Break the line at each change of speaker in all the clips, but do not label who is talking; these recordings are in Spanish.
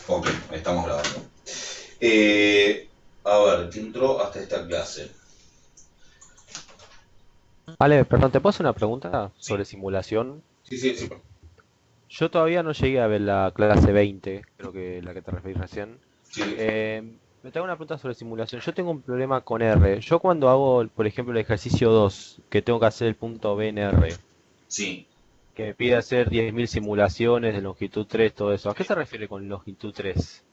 Ok, estamos grabando. Eh, a ver, ¿qué entró hasta esta clase?
Ale, perdón, ¿te puedo hacer una pregunta
Sí,
sobre simulación?
sí, sí, sí.
Yo todavía no llegué a ver la clase 20, creo que la que te referís recién.
Sí,
Me tengo una pregunta sobre simulación. Yo tengo un problema con R. Yo cuando hago, por ejemplo, el ejercicio 2, que tengo que hacer el punto B en R,
sí.
que me pide hacer 10.000 simulaciones de longitud 3, todo eso. ¿A qué se refiere con longitud 3?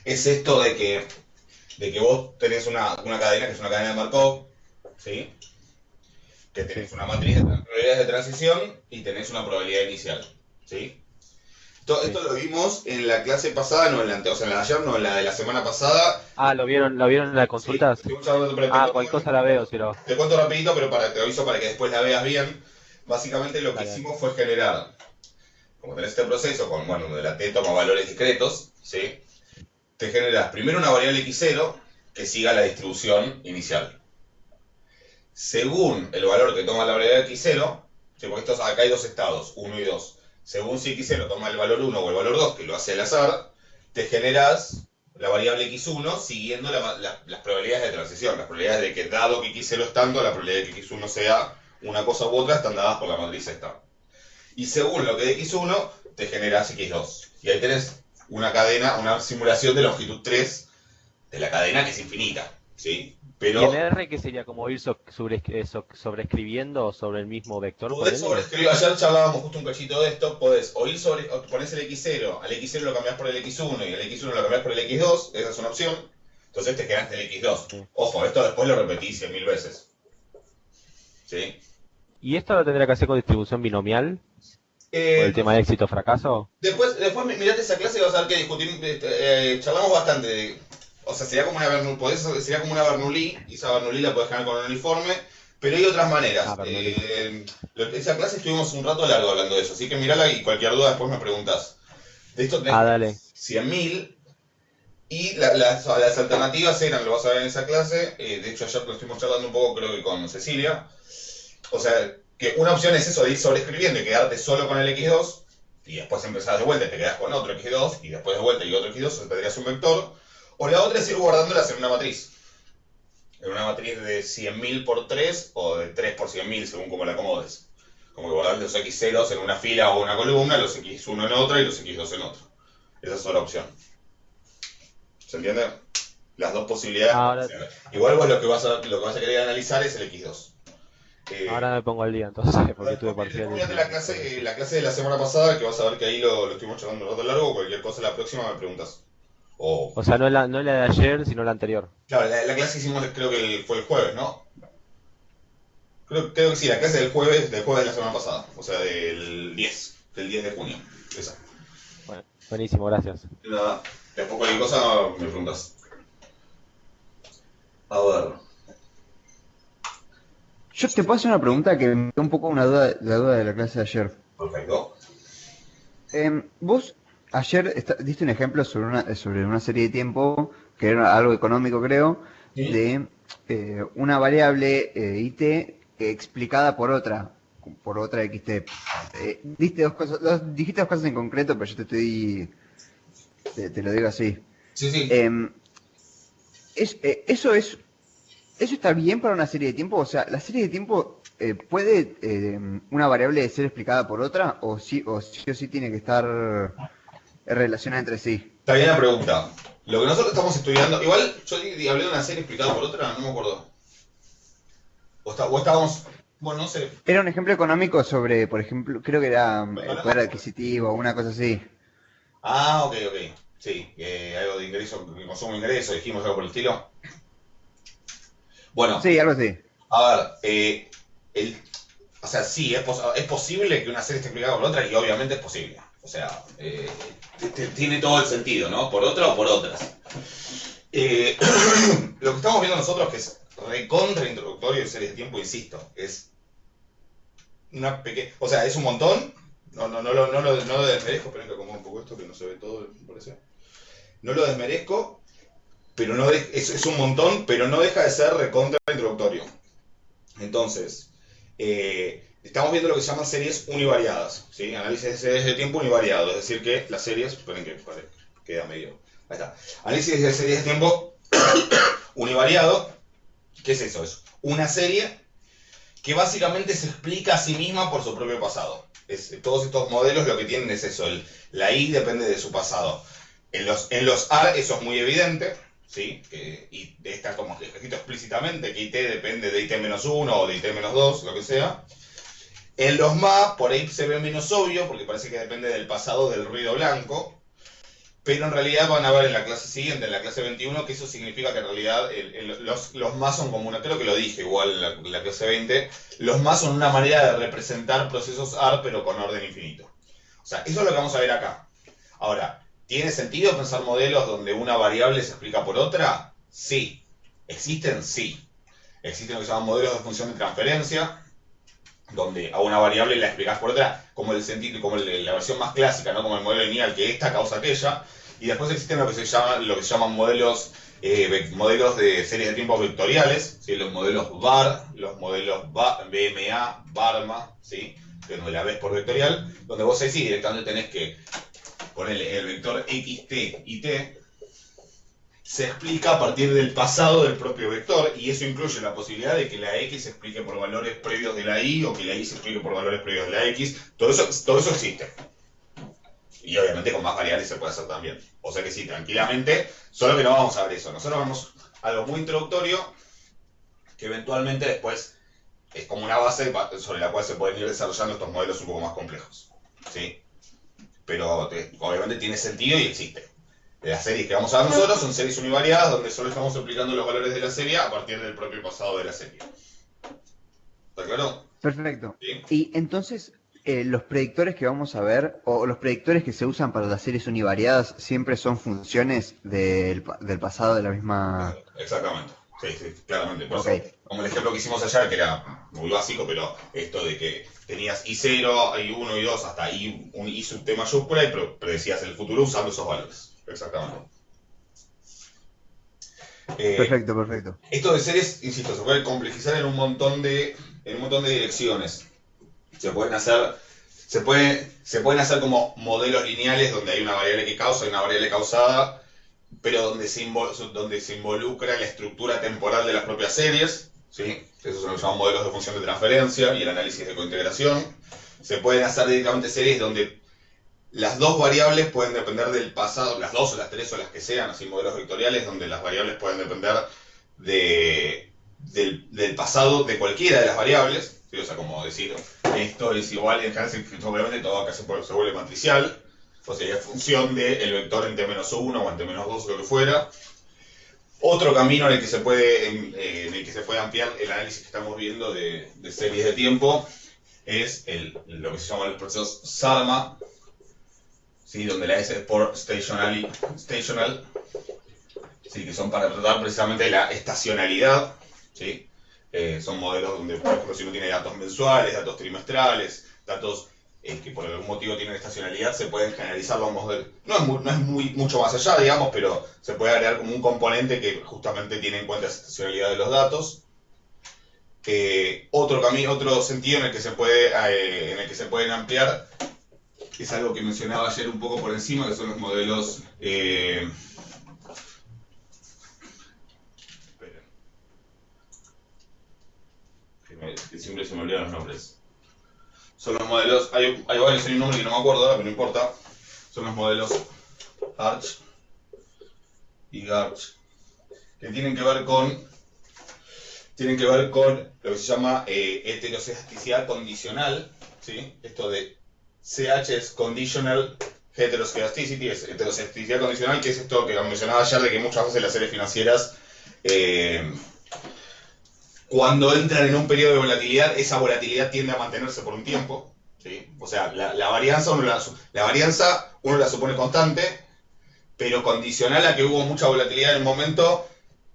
Es esto de que vos tenés una cadena que es una cadena de Markov, ¿sí? Que
Sí.
tenés una matriz de probabilidades de transición y tenés una probabilidad inicial, ¿sí? Esto
Sí.
lo vimos en la clase pasada, no en la o sea, en la de ayer, no en la de la semana pasada.
Ah, ¿lo vieron en las
Sí,
consultas?
estoy usando, pero
Ah, cualquier cosa la veo, si no.
te cuento rapidito, pero te aviso para que después la veas bien. Básicamente lo que
Dale, dale.
hicimos fue generar, como tenés este proceso, con, bueno, donde la t toma valores discretos, ¿sí? Te generas primero una variable x0 que siga la distribución inicial. Según el valor que toma la variable x0, ¿sí? Porque acá hay dos estados, uno y 2. Según si x0 toma el valor uno o el valor 2, que lo hace al azar, te generas la variable x1 siguiendo las probabilidades de transición. Las probabilidades de que dado que x0 es tanto, la probabilidad de que x1 sea una cosa u otra están dadas por la matriz esta. Y según lo que de x1, te generas x2. Y ahí tenés una cadena, una simulación de longitud 3 de la cadena que es infinita, ¿sí?
¿Y en
Pero
R qué sería como ir sobreescribiendo sobre el mismo vector,
podés
ponele?
sobreescribir, ayer charlábamos justo un cachito de esto, podés o ir sobre, o ponés el x0, al x0 lo cambiás por el x1 y al x1 lo cambiás por el x2, esa es una opción, entonces te quedaste el x2.
Sí.
Ojo, esto después lo repetís 100.000 veces, ¿sí?
¿Y esto lo tendrá que hacer con distribución binomial? Por el
No,
tema de éxito-fracaso.
después mirate esa clase y vas a ver que discutimos, charlamos bastante o sea, sería como una sería como una Bernoulli, y esa Bernoulli la podés ganar con un uniforme, pero hay otras
Ah,
maneras.
Bernoulli.
Esa clase estuvimos un rato largo hablando de eso, así que mirala y cualquier duda después me preguntas. De esto tenés
Ah,
que
dale.
100.000 y las alternativas eran, lo vas a ver en esa clase, de hecho ayer lo estuvimos charlando un poco creo que con Cecilia, o sea, que una opción es eso de ir sobreescribiendo y quedarte solo con el x2 y después empezás de vuelta y te quedas con otro x2 y después de vuelta y otro x2, o sea, tendrías un vector. O la otra es ir guardándolas en una matriz. En una matriz de 100.000 por 3 o de 3 por 100.000 según como la acomodes. Como que guardar los x ceros en una fila o una columna, los x1 en otra y los x2 en otra. Esa es otra opción. ¿Se entiende? Las dos posibilidades pueden
Ahora,
ser. Igual vos lo que vas a querer analizar es el x2. Eh,
ahora me pongo al día entonces, porque tuve
Después
parciales
mirate
y todo eso.
la clase de la semana pasada, que vas a ver que ahí lo estuvimos charlando un rato largo. Cualquier cosa la próxima me preguntas. O,
O sea, no es la de ayer, sino la anterior.
claro, la clase hicimos, creo que fue el jueves, ¿no? Creo que sí, la clase del jueves de la semana pasada. O sea, del 10 de junio. Esa.
Bueno, buenísimo, gracias.
Nada, después cualquier cosa me preguntas. A ver.
Yo te puedo hacer una pregunta que me dio un poco una duda, la duda de la clase de ayer.
Perfecto.
Vos ayer diste un ejemplo sobre una serie de tiempo, que era algo económico creo,
¿Sí?
de una variable IT explicada por otra XT. Dijiste dos cosas en concreto, pero yo te lo digo así.
Sí, sí.
Em, ¿Eso está bien para una serie de tiempo? O sea, ¿la serie de tiempo puede una variable ser explicada por otra? ¿O sí tiene que estar relacionada entre sí?
Está bien la pregunta. Lo que nosotros estamos estudiando, igual yo hablé de una serie explicada por otra, no me acuerdo. O estábamos, bueno, no sé.
Era un ejemplo económico sobre, por ejemplo, creo que era
Hablamos.
poder adquisitivo o una cosa así.
Ah, ok, ok. Sí, algo de ingreso, consumo de ingreso, dijimos algo por el estilo. Bueno,
Sí, algo así.
a ver, el, o sea, sí, es posible que una serie esté explicada por otra y obviamente es posible. O sea, tiene todo el sentido, ¿no? Por otra o por otras. Eh, lo que estamos viendo nosotros, que es recontra introductorio de series de tiempo, insisto, es una pequeña. O sea, es un montón. No lo desmerezco, esperen que acomodo un poco esto que no se ve todo, me parece. No lo desmerezco, pero es un montón, pero no deja de ser recontra introductorio. Entonces, estamos viendo lo que se llaman series univariadas, ¿sí? Análisis de series de tiempo univariado, es decir, que las series, esperen que pare. queda medio. Ahí está. Análisis de series de tiempo univariado. ¿Qué es eso? Es una serie que básicamente se explica a sí misma por su propio pasado. Todos estos modelos lo que tienen es eso, la I depende de su pasado. En los AR eso es muy evidente, ¿sí? Y está como escrito explícitamente que IT depende de IT-1 o de IT-2, lo que sea. En los MA por ahí se ve menos obvio porque parece que depende del pasado del ruido blanco. Pero en realidad van a ver en la clase siguiente, en la clase 21, que eso significa que en realidad los más son como una, creo que lo dije igual en la clase 20, los más son una manera de representar procesos AR pero con orden infinito. O sea, eso es lo que vamos a ver acá. Ahora, ¿tiene sentido pensar modelos donde una variable se explica por otra? Sí. ¿Existen? Sí. Existen lo que se llaman modelos de función de transferencia, donde a una variable la explicás por otra, como la versión más clásica, ¿no? Como el modelo lineal, que esta causa aquella. Y después existen lo que se llaman modelos de series de tiempo vectoriales, ¿sí? Los modelos VAR, los modelos BMA, BARMA, ¿sí? Donde la ves por vectorial, donde vos ahí sí directamente tenés que ponerle el vector xt y t, se explica a partir del pasado del propio vector, y eso incluye la posibilidad de que la x se explique por valores previos de la y, o que la y se explique por valores previos de la x. Todo eso existe. Y obviamente con más variables se puede hacer también. O sea que sí, tranquilamente, solo que no vamos a ver eso. Nosotros vemos algo muy introductorio, que eventualmente después es como una base sobre la cual se pueden ir desarrollando estos modelos un poco más complejos, ¿sí? Pero obviamente tiene sentido y existe. Las series que vamos a ver nosotros son series univariadas donde solo estamos aplicando los valores de la serie a partir del propio pasado de la serie. ¿Está claro?
Perfecto.
¿Sí?
Y entonces, los predictores que vamos a ver, o los predictores que se usan para las series univariadas, siempre son funciones del pasado de la misma...
Exactamente. Sí, claramente. Por
Okay.
eso, como el ejemplo que hicimos ayer, que era muy básico, pero esto de que tenías I0, I1, I2, hasta I sub T mayúscula, y predecías el futuro usando esos valores. Exactamente.
Perfecto.
Esto de series, insisto, se puede complejizar en un montón de direcciones. Se pueden hacer como modelos lineales donde hay una variable que causa y una variable causada, pero donde se involucra la estructura temporal de las propias series, ¿sí? Esos son los llamados modelos de función de transferencia y el análisis de cointegración. Se pueden hacer directamente series donde las dos variables pueden depender del pasado, las dos o las tres o las que sean, así modelos vectoriales donde las variables pueden depender del pasado de cualquiera de las variables, ¿sí? O sea, como decir, esto es igual, en general, obviamente todo acá se vuelve matricial, o sea, es función del vector en t-1 o en t-2 o lo que fuera. Otro camino en el que se puede ampliar el análisis que estamos viendo de series de tiempo es lo que se llama los procesos SARMA, ¿sí? Donde la S es por stational, ¿sí? Que son para tratar precisamente la estacionalidad, ¿sí? Son modelos donde, por ejemplo, si uno tiene datos mensuales, datos trimestrales, datos que por algún motivo tienen estacionalidad, se pueden generalizar los modelos. No es mucho más allá, digamos, pero se puede agregar como un componente que justamente tiene en cuenta esa estacionalidad de los datos. Otro sentido en el que se pueden ampliar es algo que mencionaba ayer un poco por encima, que son los modelos... esperen. Que siempre se me olvidan los nombres. Son los modelos... Hay varios, hay un nombre que no me acuerdo ahora, pero no importa. Son los modelos Arch y Garch, que tienen que ver con lo que se llama heteroscedasticidad condicional, ¿sí? Esto de CH es conditional heteroscedasticity, es heteroscedasticidad condicional, que es esto que mencionaba ayer de que muchas veces las series financieras, cuando entran en un periodo de volatilidad, esa volatilidad tiende a mantenerse por un tiempo, ¿sí? O sea, la varianza uno la supone constante, pero condicional a que hubo mucha volatilidad en el momento,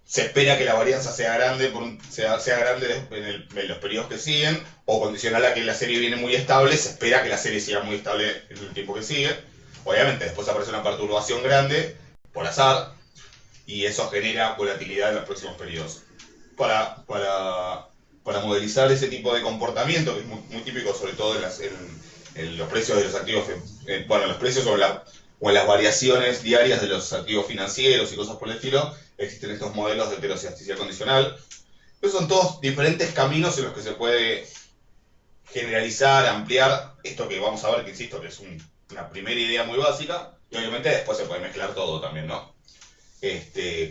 se espera que la varianza sea grande, sea grande en los periodos que siguen, o condicional a que la serie viene muy estable, se espera que la serie siga muy estable en el tiempo que sigue. Obviamente, después aparece una perturbación grande, por azar, y eso genera volatilidad en los próximos periodos. Para modelizar ese tipo de comportamiento, que es muy típico, sobre todo en los precios de los activos, los precios sobre o en las variaciones diarias de los activos financieros y cosas por el estilo, existen estos modelos de heterocedasticidad condicional. Esos son todos diferentes caminos en los que se puede generalizar, ampliar esto que vamos a ver, que insisto, que es una primera idea muy básica, y obviamente después se puede mezclar todo también, ¿no?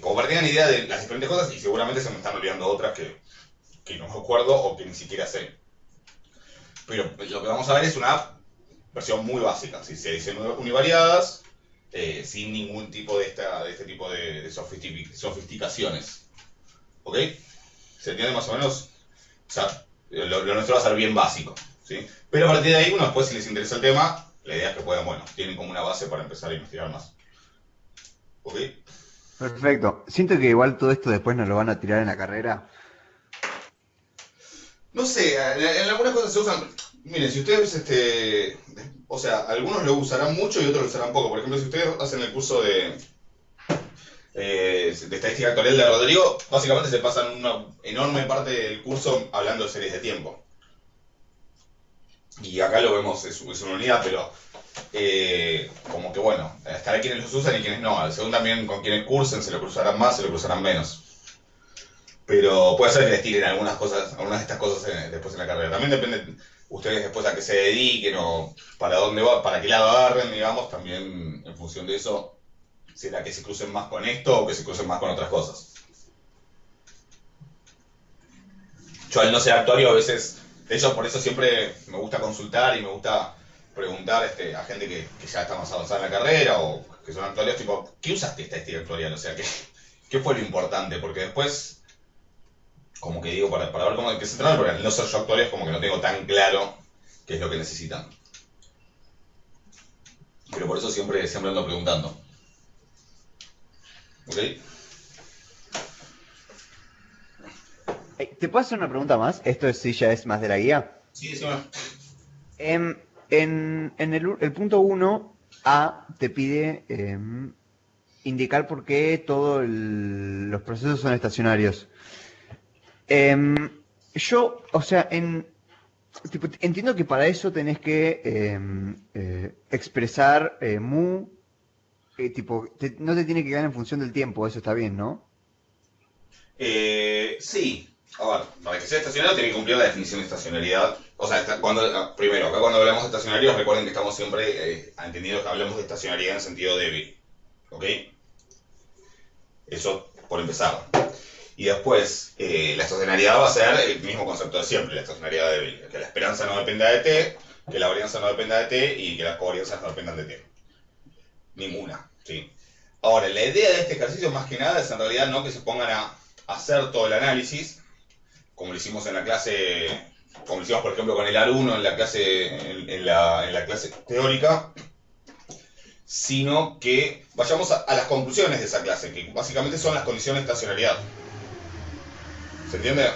Como para que tengan idea de las diferentes cosas, y seguramente se me están olvidando otras que no me acuerdo o que ni siquiera sé. Pero lo que vamos a ver es una versión muy básica, si se dicen univariadas, sin ningún tipo de este tipo de sofisticaciones. ¿Ok? ¿Se entiende más o menos? O sea, lo nuestro va a ser bien básico, ¿sí? Pero a partir de ahí, uno después, si les interesa el tema, la idea es que puedan, bueno, tienen como una base para empezar a investigar más. ¿Ok?
Perfecto. Siento que igual todo esto después nos lo van a tirar en la carrera.
No sé, en algunas cosas se usan. Miren, si ustedes, o sea, algunos lo usarán mucho y otros lo usarán poco. Por ejemplo, si ustedes hacen el curso de estadística actuarial de Rodrigo, básicamente se pasan una enorme parte del curso hablando de series de tiempo. Y acá lo vemos, es una unidad, pero como que bueno, estará quienes los usan y quienes no. Según también con quienes cursen, se lo cruzarán más, se lo cruzarán menos. Pero puede ser que les tiren algunas de estas cosas después en la carrera. También depende ustedes después a qué se dediquen o para dónde va, para qué lado agarren, digamos, también en función de eso, será que se crucen más con esto o que se crucen más con otras cosas. Yo al no ser actuario a veces, de hecho por eso siempre me gusta consultar y me gusta preguntar a gente que ya está más avanzada en la carrera o que son actuarios, tipo, ¿qué usaste estadística actuarial? O sea, ¿qué fue lo importante? Porque después, como que digo, para ver cómo de qué se trata, porque al no ser yo actuario es como que no tengo tan claro qué es lo que necesitan. Pero por eso siempre ando preguntando. ¿Ok?
¿Te puedo hacer una pregunta más? Esto sí ya es más de la guía.
Sí, decime.
En el punto 1A te pide indicar por qué todos los procesos son estacionarios. Yo, o sea, tipo, entiendo que para eso tenés que expresar mu, tipo, no te tiene que quedar en función del tiempo, eso está bien, ¿no?
Sí. A ver, para que sea estacionario tiene que cumplir la definición de estacionalidad. O sea, primero, acá cuando hablamos de estacionarios, recuerden que estamos siempre entendiendo que hablamos de estacionalidad en sentido débil. ¿Ok? Eso por empezar. Y después, la estacionalidad va a ser el mismo concepto de siempre, la estacionalidad débil. Que la esperanza no dependa de t, que la varianza no dependa de t y que las covarianzas no dependan de t. Ninguna, ¿sí? Ahora, la idea de este ejercicio más que nada es en realidad no que se pongan a hacer todo el análisis, como lo hicimos en la clase, como lo hicimos por ejemplo con el AR1 en la clase, en la clase teórica, sino que vayamos a las conclusiones de esa clase, que básicamente son las condiciones de estacionalidad. ¿Se entiende?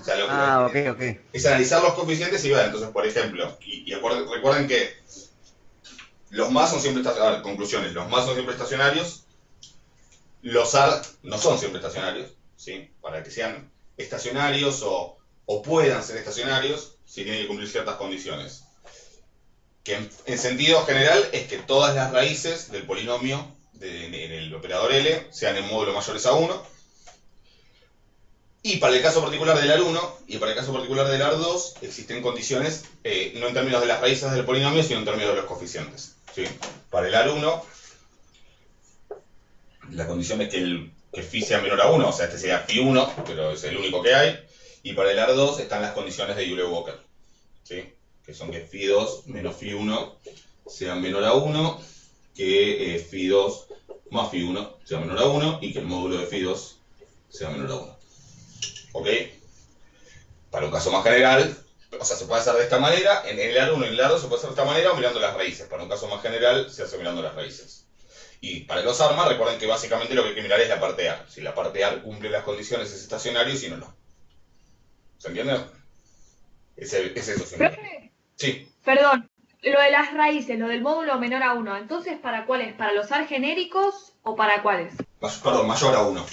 O sea,
ok.
Es analizar los coeficientes y ver, entonces, por ejemplo, y recuerden que los más son siempre estacionarios, conclusiones, los más son siempre estacionarios, los AR no son siempre estacionarios, ¿sí? Para que sean estacionarios o puedan ser estacionarios, sí tienen que cumplir ciertas condiciones. Que en sentido general es que todas las raíces del polinomio en el operador L sean en módulo mayores a 1. Y para el caso particular del AR1 y para el caso particular del AR2 existen condiciones, no en términos de las raíces del polinomio, sino en términos de los coeficientes. ¿Sí? Para el AR1, la condición es que phi sea menor a 1, o sea, este sería phi 1, pero es el único que hay. Y para el AR2 están las condiciones de Euler-Walker, ¿sí? Que son que phi 2 menos phi 1 sea menor a 1, que phi 2 más phi 1 sea menor a 1 y que el módulo de phi 2 sea menor a 1. ¿Ok? Para un caso más general, o sea, se puede hacer de esta manera, en el AR1 y en el AR2 se puede hacer de esta manera o mirando las raíces. Para un caso más general, se hace mirando las raíces. Y para los ARMA, recuerden que básicamente lo que hay que mirar es la parte AR. Si la parte AR cumple las condiciones, es estacionario, y si no, no. ¿Se entiende? Es eso, siempre.
Profe,
Sí.
perdón, lo de las raíces, lo del módulo menor a 1, entonces, ¿para cuáles? ¿Para los AR genéricos o para cuáles?
Perdón, mayor a 1.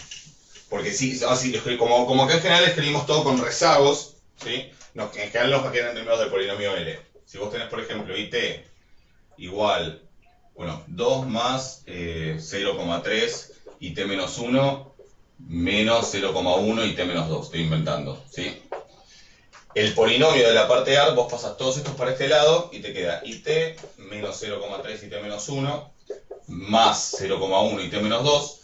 Porque sí, así, como que en general escribimos todo con rezagos, ¿sí? No, en general nos quedan en términos del polinomio L. Si vos tenés, por ejemplo, IT igual Bueno, 2 más 0,3 y t menos 1 menos 0,1 y t menos 2. Estoy inventando, ¿sí? El polinomio de la parte A, vos pasas todos estos para este lado y te queda it menos 0,3 y t menos 1 más 0,1 y t menos 2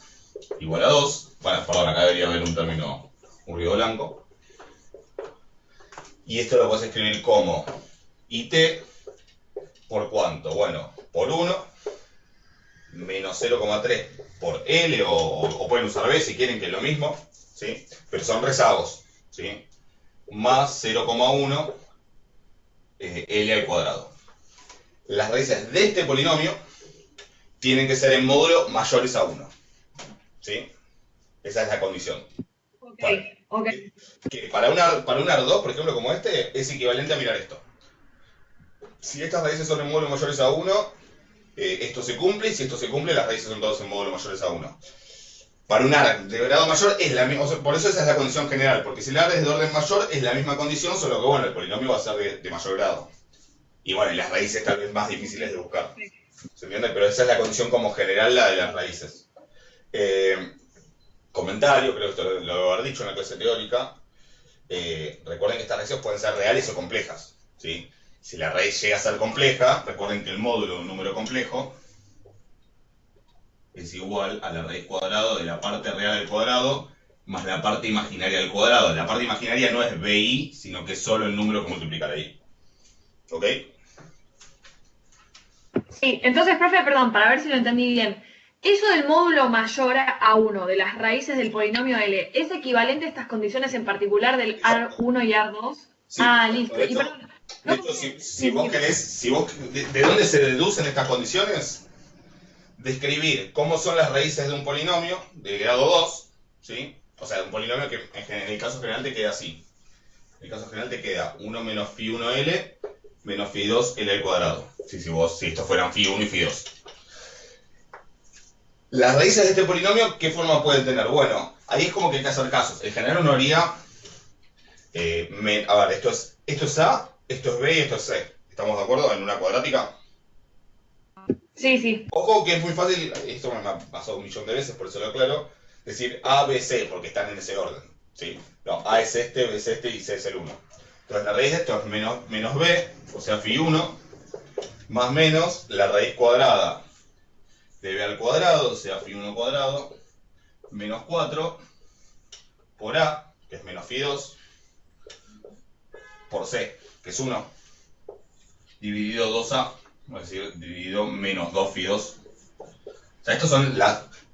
igual a 2. Bueno, perdón, acá debería haber un término, un ruido blanco. Y esto lo puedes escribir como it por cuánto. Bueno, por 1 menos 0,3 por L, o pueden usar B si quieren, que es lo mismo, ¿sí? Pero son rezagos, ¿sí? Más 0,1 L al cuadrado. Las raíces de este polinomio tienen que ser en módulo mayores a 1, ¿sí? Esa es la condición.
Ok,
Para,
ok.
que para un AR2, por ejemplo, como este, es equivalente a mirar esto. Si estas raíces son en módulo mayores a 1, esto se cumple, y si esto se cumple, las raíces son todas en módulo mayores a 1. Para un AR de grado mayor es la misma, o sea, por eso esa es la condición general, porque si el AR es de orden mayor es la misma condición, solo que bueno, el polinomio va a ser de mayor grado. Y bueno, y las raíces tal vez más difíciles de buscar. ¿Se entiende? Pero esa es la condición como general, la de las raíces. Comentario, creo que esto lo debo haber dicho en la clase teórica. Recuerden que estas raíces pueden ser reales o complejas, ¿sí? Si la raíz llega a ser compleja, recuerden que el módulo de un número complejo es igual a la raíz cuadrada de la parte real al cuadrado más la parte imaginaria al cuadrado. La parte imaginaria no es bi, sino que es solo el número que multiplica la i. ¿Ok?
Sí, entonces, profe, perdón, para ver si lo entendí bien. Eso del módulo mayor a 1 de las raíces del polinomio L, ¿es equivalente a estas condiciones en particular del AR1 y AR2?
Sí,
Listo.
de
Y
hecho,
perdón,
de
no,
hecho si vos querés, ¿de dónde se deducen estas condiciones? Describir cómo son las raíces de un polinomio de grado 2, ¿sí? O sea, de un polinomio que en el caso general te queda así. En el caso general te queda 1 menos phi1L menos phi2L al cuadrado. Si estos fueran phi1 y phi2. Las raíces de este polinomio, ¿qué forma pueden tener? Bueno, ahí es como que hay que hacer casos. En general uno haría... a ver, esto es A, esto es B y esto es C. ¿Estamos de acuerdo? En una cuadrática.
sí, sí.
Ojo que es muy fácil, esto me ha pasado 1.000.000 de veces, por eso lo aclaro, decir A, B, C, porque están en ese orden, ¿sí? No, A es este, B es este y C es el 1. Entonces la raíz de esto es menos B, o sea, phi1, más menos la raíz cuadrada de B al cuadrado, o sea, phi1 cuadrado, menos 4, por A, que es menos phi2, por C, que es 1, dividido 2A, es decir, dividido menos 2 phi2. O sea, estos son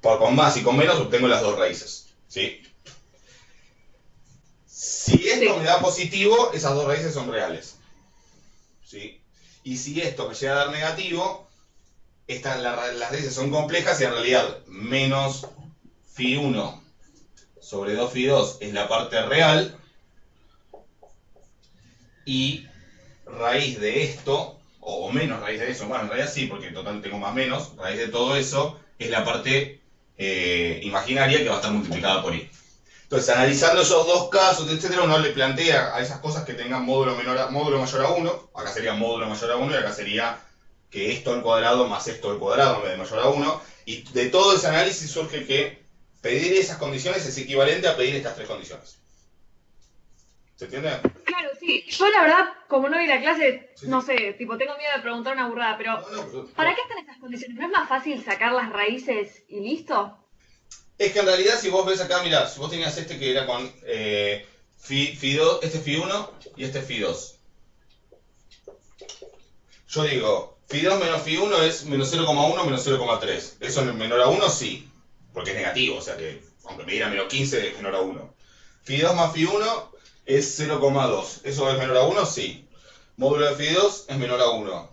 con más y con menos obtengo las dos raíces, ¿sí? Si esto me da positivo, esas dos raíces son reales, ¿sí? Y si esto me llega a dar negativo, las raíces son complejas y en realidad menos phi1 sobre 2 phi2 es la parte real y raíz de esto, o menos raíz de eso, bueno, en realidad sí, porque en total tengo más menos, raíz de todo eso es la parte imaginaria que va a estar multiplicada por i. Entonces, analizando esos dos casos, etcétera, uno le plantea a esas cosas que tengan módulo mayor a 1, acá sería módulo mayor a 1 y acá sería que esto al cuadrado más esto al cuadrado en vez de mayor a 1, y de todo ese análisis surge que pedir esas condiciones es equivalente a pedir estas tres condiciones. ¿Se entiende?
Claro, sí. Yo la verdad, como no vi la clase,
Sí.
no sé, tipo, tengo miedo de preguntar una burrada, pero ¿para qué están estas condiciones? ¿No es más fácil sacar las raíces y listo?
Es que en realidad si vos ves acá, mirá, si vos tenías este que era con phi2, este phi1 y este phi2. Yo digo, phi2 menos phi1 es menos 0,1 menos 0,3. ¿Eso es menor a 1? Sí, porque es negativo, o sea que aunque me diera menos 15 es menor a 1. Phi2 más phi1 es 0,2. ¿Eso es menor a 1? Sí. Módulo de phi2 es menor a 1.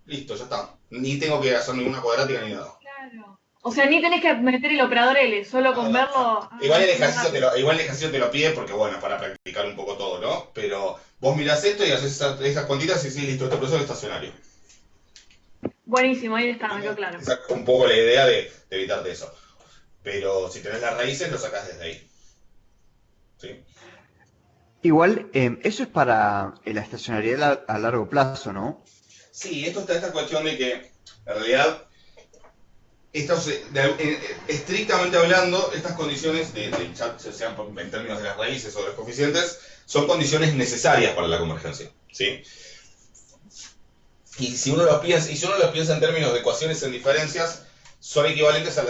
Listo, ya está. Ni tengo que hacer ninguna cuadrática ni nada.
Claro. O sea, ni tenés que meter el operador L, solo con verlo.
Igual el ejercicio te lo pide porque, bueno, para practicar un poco todo, ¿no? Pero vos mirás esto y haces esas cuantitas y decís, listo, este proceso es estacionario.
Buenísimo, ahí está, me quedó claro.
Esa es un poco la idea de evitarte eso. Pero si tenés las raíces, lo sacás desde ahí. ¿Sí?
Igual, eso es para la estacionariedad a largo plazo, ¿no?
Sí, esto está esta cuestión de que, en realidad, estrictamente hablando, estas condiciones, ya sean en términos de las raíces o de los coeficientes, son condiciones necesarias para la convergencia, ¿sí? Y si uno los piensa en términos de ecuaciones en diferencias, son equivalentes a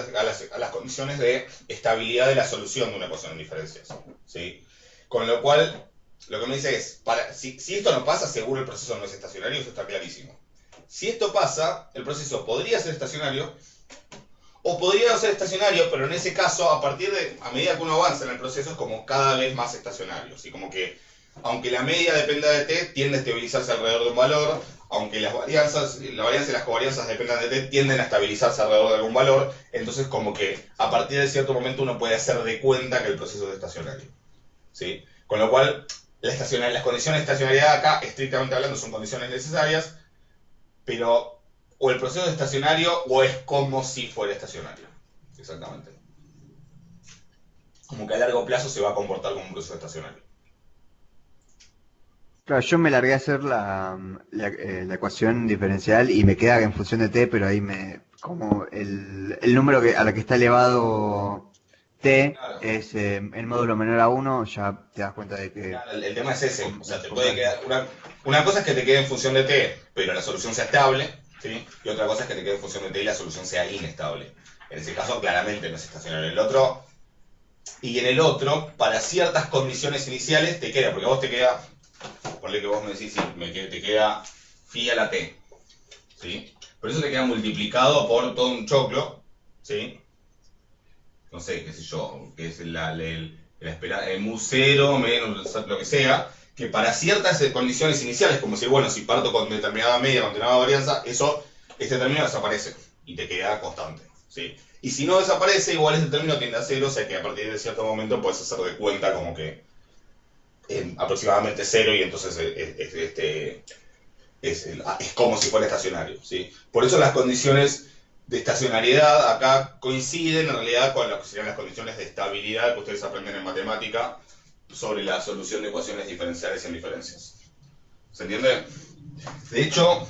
las condiciones de estabilidad de la solución de una ecuación en diferencias, ¿sí? Con lo cual, lo que me dice es, si esto no pasa, seguro el proceso no es estacionario, eso está clarísimo. Si esto pasa, el proceso podría ser estacionario, o podría no ser estacionario, pero en esse caso, a medida que uno avanza en el proceso, es como cada vez más estacionario, ¿sí? Como que, aunque la media dependa de t, tiende a estabilizarse alrededor de un valor, aunque la varianza y las covarianzas dependan de t, tienden a estabilizarse alrededor de algún valor, entonces como que a partir de cierto momento uno puede hacer de cuenta que el proceso es estacionario, ¿sí? Con lo cual, las condiciones de estacionariedad acá, estrictamente hablando, son condiciones necesarias, pero o el proceso es estacionario o es como si fuera estacionario. Exactamente. Como que a largo plazo se va a comportar como un proceso estacionario.
Claro, yo me largué a hacer la ecuación diferencial y me queda en función de t, pero ahí como el número a la que está elevado t
Claro.
es el módulo menor a 1, ya te das cuenta de que...
Claro, el tema es ese. O sea, te puede quedar... Una cosa es que te quede en función de t, pero la solución sea estable, ¿sí? Y otra cosa es que te quede en función de t y la solución sea inestable. En ese caso, claramente no es estacionario. En el otro, para ciertas condiciones iniciales te queda, porque a vos te queda... Ponle que vos me decís, sí, te queda phi a la t, ¿sí? Pero eso te queda multiplicado por todo un choclo, ¿sí? No sé, qué sé yo, que es el mu 0 menos lo que sea, que para ciertas condiciones iniciales, como decir, bueno, si parto con determinada media, con determinada varianza, este término desaparece y te queda constante, ¿sí? Y si no desaparece, igual ese término tiende a 0, o sea que a partir de cierto momento puedes hacer de cuenta como que aproximadamente 0 y entonces es como si fuera estacionario, ¿sí? Por eso las condiciones de estacionariedad acá coinciden en realidad con lo que serían las condiciones de estabilidad que ustedes aprenden en matemática sobre la solución de ecuaciones diferenciales en diferencias. ¿Se entiende? De hecho,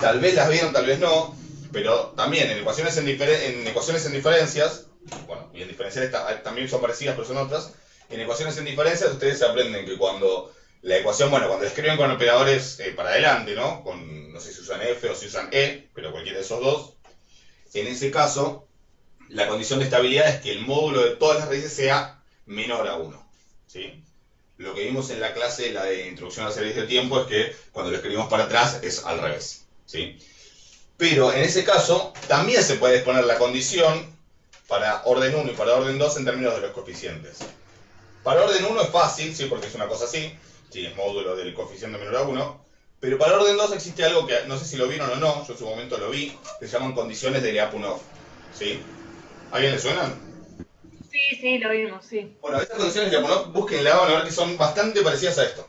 tal vez las vieron, tal vez no, pero también en ecuaciones en diferencias, bueno, y en diferenciales también son parecidas, pero son otras. En ecuaciones en diferencias ustedes aprenden que cuando la ecuación, cuando la escriben con operadores para adelante, ¿no? No sé si usan F o si usan E, pero cualquiera de esos dos. En ese caso, la condición de estabilidad es que el módulo de todas las raíces sea menor a 1, ¿sí? Lo que vimos en la clase, la de introducción a las series de tiempo, es que cuando lo escribimos para atrás es al revés, ¿sí? Pero en ese caso, también se puede exponer la condición para orden 1 y para orden 2 en términos de los coeficientes. Para orden 1 es fácil, ¿sí? Porque es una cosa así, ¿sí? Es módulo del coeficiente menor a 1. Pero para orden 2 existe algo que no sé si lo vieron o no, yo en su momento lo vi, que se llaman condiciones de Lyapunov, ¿sí? ¿A alguien le suenan?
Sí, lo vimos, sí.
Bueno, estas condiciones de Lyapunov, búsquenla, van a ver que son bastante parecidas a esto.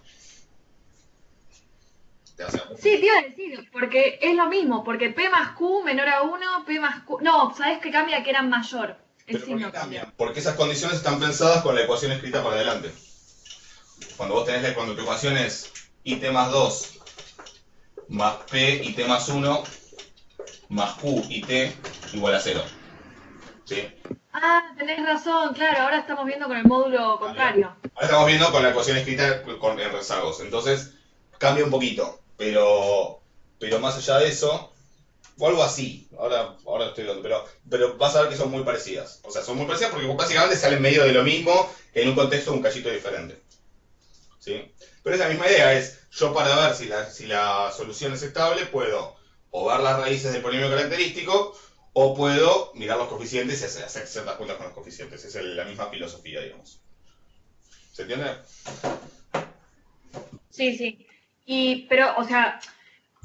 Sí, te iba a decir, porque es lo mismo, porque P más Q menor a 1, P más Q... No, ¿sabes qué cambia? Que eran mayor. El
¿Pero por
signo
qué
cambia.
cambian? Porque esas condiciones están pensadas con la ecuación escrita para adelante. Cuando tu ecuación es it más 2 más p y t más 1 más q y t igual a 0. ¿Sí?
Ah, tenés razón, claro, ahora estamos viendo con el módulo contrario.
Ahora estamos viendo con la ecuación escrita en rezagos. Entonces, cambia un poquito. Pero más allá de eso, o algo así. Ahora estoy viendo. Pero vas a ver que son muy parecidas. O sea, son muy parecidas porque básicamente salen medio de lo mismo en un contexto un cachito diferente. ¿Sí? Pero es la misma idea, yo para ver si la solución es estable puedo o ver las raíces del polinomio característico o puedo mirar los coeficientes y hacer ciertas cuentas con los coeficientes. Es la misma filosofía, digamos. ¿Se entiende?
Sí. Pero, o sea...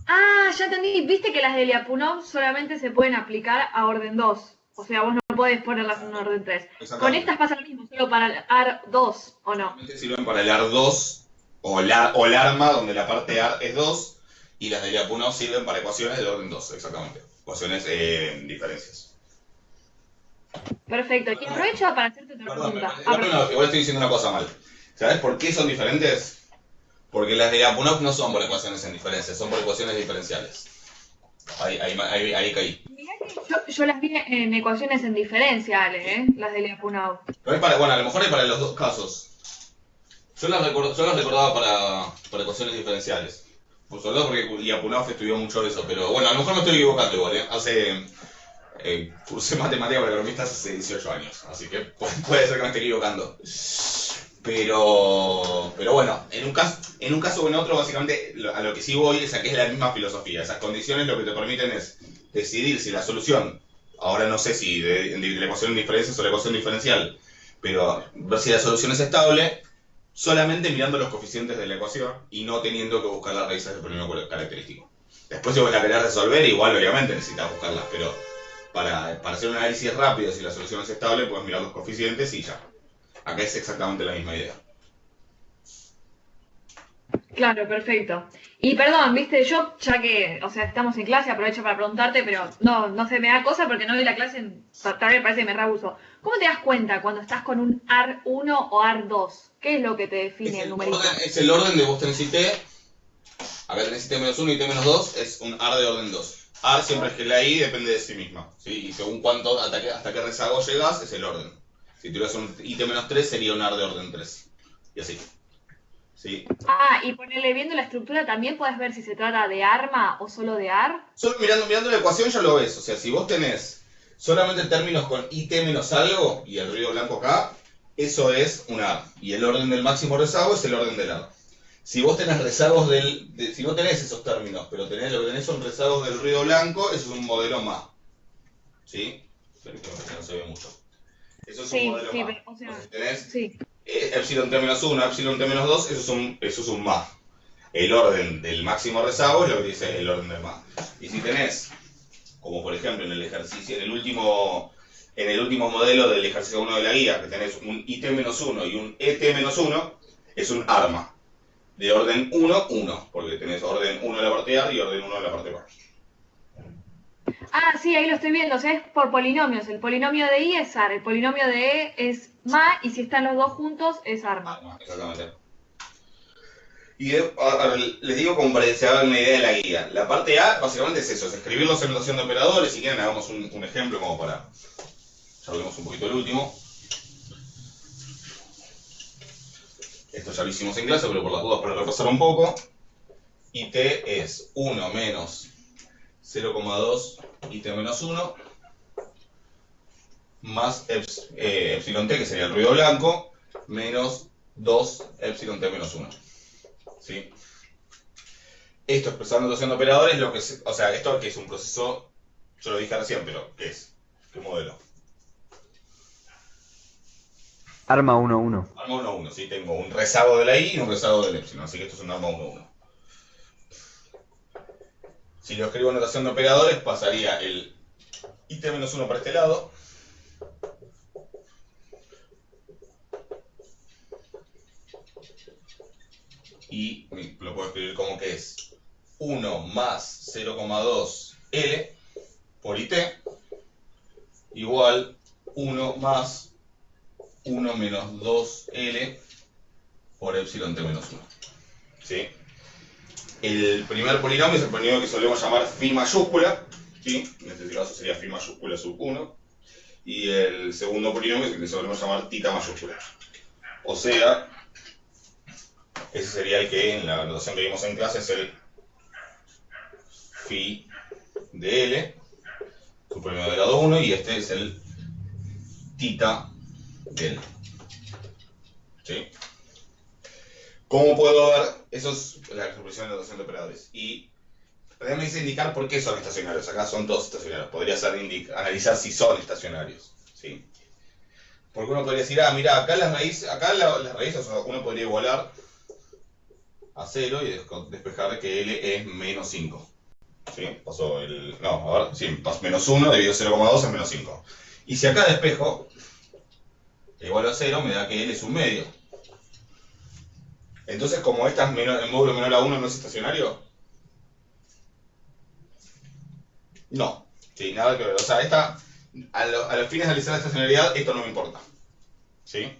Ah, ya entendí. Viste que las de Lyapunov solamente se pueden aplicar a orden 2. O sea, vos no podés ponerlas en orden 3. Con estas pasa lo mismo, solo para el AR2, ¿o no?
Sirven para el AR2 o el ARMA, donde la parte AR es 2, y las de Lyapunov sirven para ecuaciones de orden 2, exactamente. Ecuaciones diferencias.
Perfecto. Y aprovecho para hacerte otra pregunta.
Igual estoy diciendo una cosa mal. ¿Sabes por qué son diferentes? Porque las de Lyapunov no son por ecuaciones en diferencias, son por ecuaciones diferenciales. Ahí caí.
Mirá que yo las vi en ecuaciones en diferencia, Ale, las de Lyapunov.
Pero bueno, a lo mejor hay para los dos casos. Yo las recordaba para ecuaciones diferenciales. Pues sobre todo porque Lyapunov estudió mucho eso, pero bueno, a lo mejor me estoy equivocando igual, cursé matemática para economistas hace 18 años, así que puede ser que me esté equivocando. Pero bueno, en un caso o en otro, básicamente a lo que sí voy es a que es la misma filosofía. Esas condiciones lo que te permiten es decidir si la solución, ahora no sé si de la ecuación de diferencias o la ecuación diferencial, pero ver si la solución es estable solamente mirando los coeficientes de la ecuación y no teniendo que buscar las raíces del polinomio característico. Después si vos la querés resolver, igual obviamente necesitas buscarlas, pero para hacer un análisis rápido si la solución es estable, puedes mirar los coeficientes y ya. Acá es exactamente la misma idea.
Claro, perfecto. Y perdón, viste, yo ya que, o sea, estamos en clase, aprovecho para preguntarte, pero no se me da cosa porque no vi la clase, tal vez parece que me reabuso. ¿Cómo te das cuenta cuando estás con un AR1 o AR2? ¿Qué es lo que te define el numerito?
Es el orden de vos tenés IT, acá tenés IT-1 y IT-2, es un AR de orden 2. AR siempre es que la I depende de sí misma, ¿sí? Y según cuánto, hasta qué rezago llegas, es el orden. Si tuvieras un IT-3 sería un AR de orden 3. Y así. ¿Sí?
Y ponerle viendo la estructura también puedes ver si se trata de arma o solo de AR.
Solo mirando la ecuación ya lo ves. O sea, si vos tenés solamente términos con IT menos algo y el ruido blanco acá, eso es un AR. Y el orden del máximo rezago es el orden del AR. Si vos tenés rezagos si no tenés esos términos, pero lo que tenés son rezagos del ruido blanco, eso es un modelo MA. ¿Sí? Pero no se ve mucho. Eso es un modelo MA.
O sea,
si tenés
sí.
Epsilon T-1, Epsilon T-2, eso es un MA. El orden del máximo rezago es lo que dice el orden del MA. Y si tenés, como por ejemplo en el ejercicio, en el último modelo del ejercicio 1 de la guía, que tenés un IT-1 y un ET-1, es un ARMA. De orden 1, 1, porque tenés orden 1 de la parte A y orden 1 de la parte B.
Sí, ahí lo estoy viendo, o sea, es por polinomios. El polinomio de I es AR, el polinomio de E es MA, y si están los dos juntos es ARMA.
Exactamente. Y ahora les digo como para que se hagan una idea de la guía. La parte A básicamente es eso, es escribirlos en notación de operadores. Si quieren hagamos un ejemplo como para... Ya vemos un poquito el último. Esto ya lo hicimos en clase, pero por las dudas para repasar un poco. IT es 1 menos 0,2 IT-1 más epsilon t, que sería el ruido blanco, menos 2 epsilon t-1. ¿Sí? Esto expresado en notación de operadores, o sea, esto que es un proceso, yo lo dije recién, pero ¿qué es? ¿Qué modelo?
Arma 1-1.
Arma 1-1, sí, tengo un rezago de la I y un rezago del epsilon, así que esto es un arma 1-1. Si lo escribo en notación de operadores, pasaría el IT-1 para este lado. Y lo puedo escribir como que es 1 más 0,2 L por IT igual 1 más 1 menos 2 L por epsilon T-1. ¿Sí? El primer polinomio es el polinomio que solemos llamar phi mayúscula, ¿sí? En este caso sería phi mayúscula sub 1. Y el segundo polinomio es el que solemos llamar tita mayúscula. O sea, ese sería el que en la notación que vimos en clase es el phi de L, su polinomio de grado 1, y este es el tita de L. ¿Sí? ¿Cómo puedo ver? Eso es la expresión de notación de operadores. Y me dice indicar por qué son estacionarios. Acá son todos estacionarios. Podría ser analizar si son estacionarios. ¿Sí? Porque uno podría decir, mira, acá las raíces, o sea, uno podría igualar a 0 y despejar que L es menos 5. ¿Sí? Pasó el... No, a ver, sí, menos 1 dividido 0,2 es menos 5. Y si acá despejo, igual a 0, me da que L es un medio. Entonces, como el módulo menor a 1 no es estacionario, no, sí, nada que ver. O sea, a los fines de analizar la estacionalidad, esto no me importa. ¿Sí?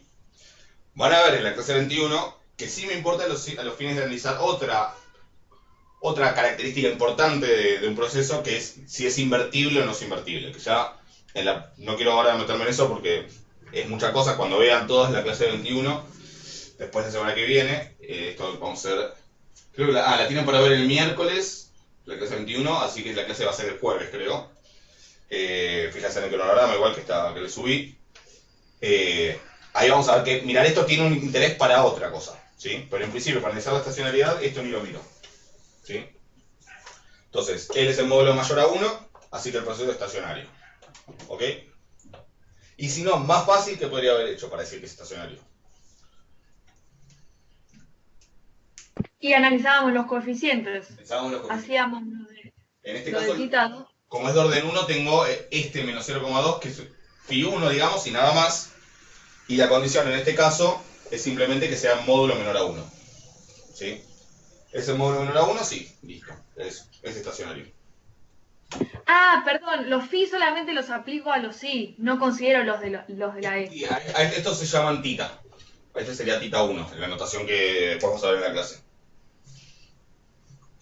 Van a ver en la clase 21 que sí me importa a los fines de analizar otra otra característica importante de un proceso, que es si es invertible o no es invertible. Que ya no quiero ahora meterme en eso porque es mucha cosa. Cuando vean todas la clase 21, después de la semana que viene, esto vamos a hacer... Creo que la tienen para ver el miércoles, la clase 21, así que la clase va a ser el jueves, creo. Fíjense en el cronograma, igual que le subí. Ahí vamos a ver que mirar esto tiene un interés para otra cosa, ¿sí? Pero en principio, para analizar la estacionalidad, esto ni lo miro, ¿sí? Entonces, L es el módulo mayor a 1, así que el proceso es estacionario, ¿ok? Y si no, más fácil, ¿qué podría haber hecho para decir que es estacionario?
Y analizábamos los coeficientes.
Pensábamos los coeficientes.
Hacíamos
En este
lo de
caso,
tita, ¿no?
como es de orden 1, tengo este menos 0,2, que es phi 1, digamos, y nada más. Y la condición en este caso es simplemente que sea módulo menor a 1. ¿Sí? ¿Es el módulo menor a 1? Sí, listo. Es estacionario.
Ah, perdón, los phi solamente los aplico a los si, no considero los de la E.
Y estos se llaman tita. Este sería tita 1, en la notación que después vamos a ver en la clase.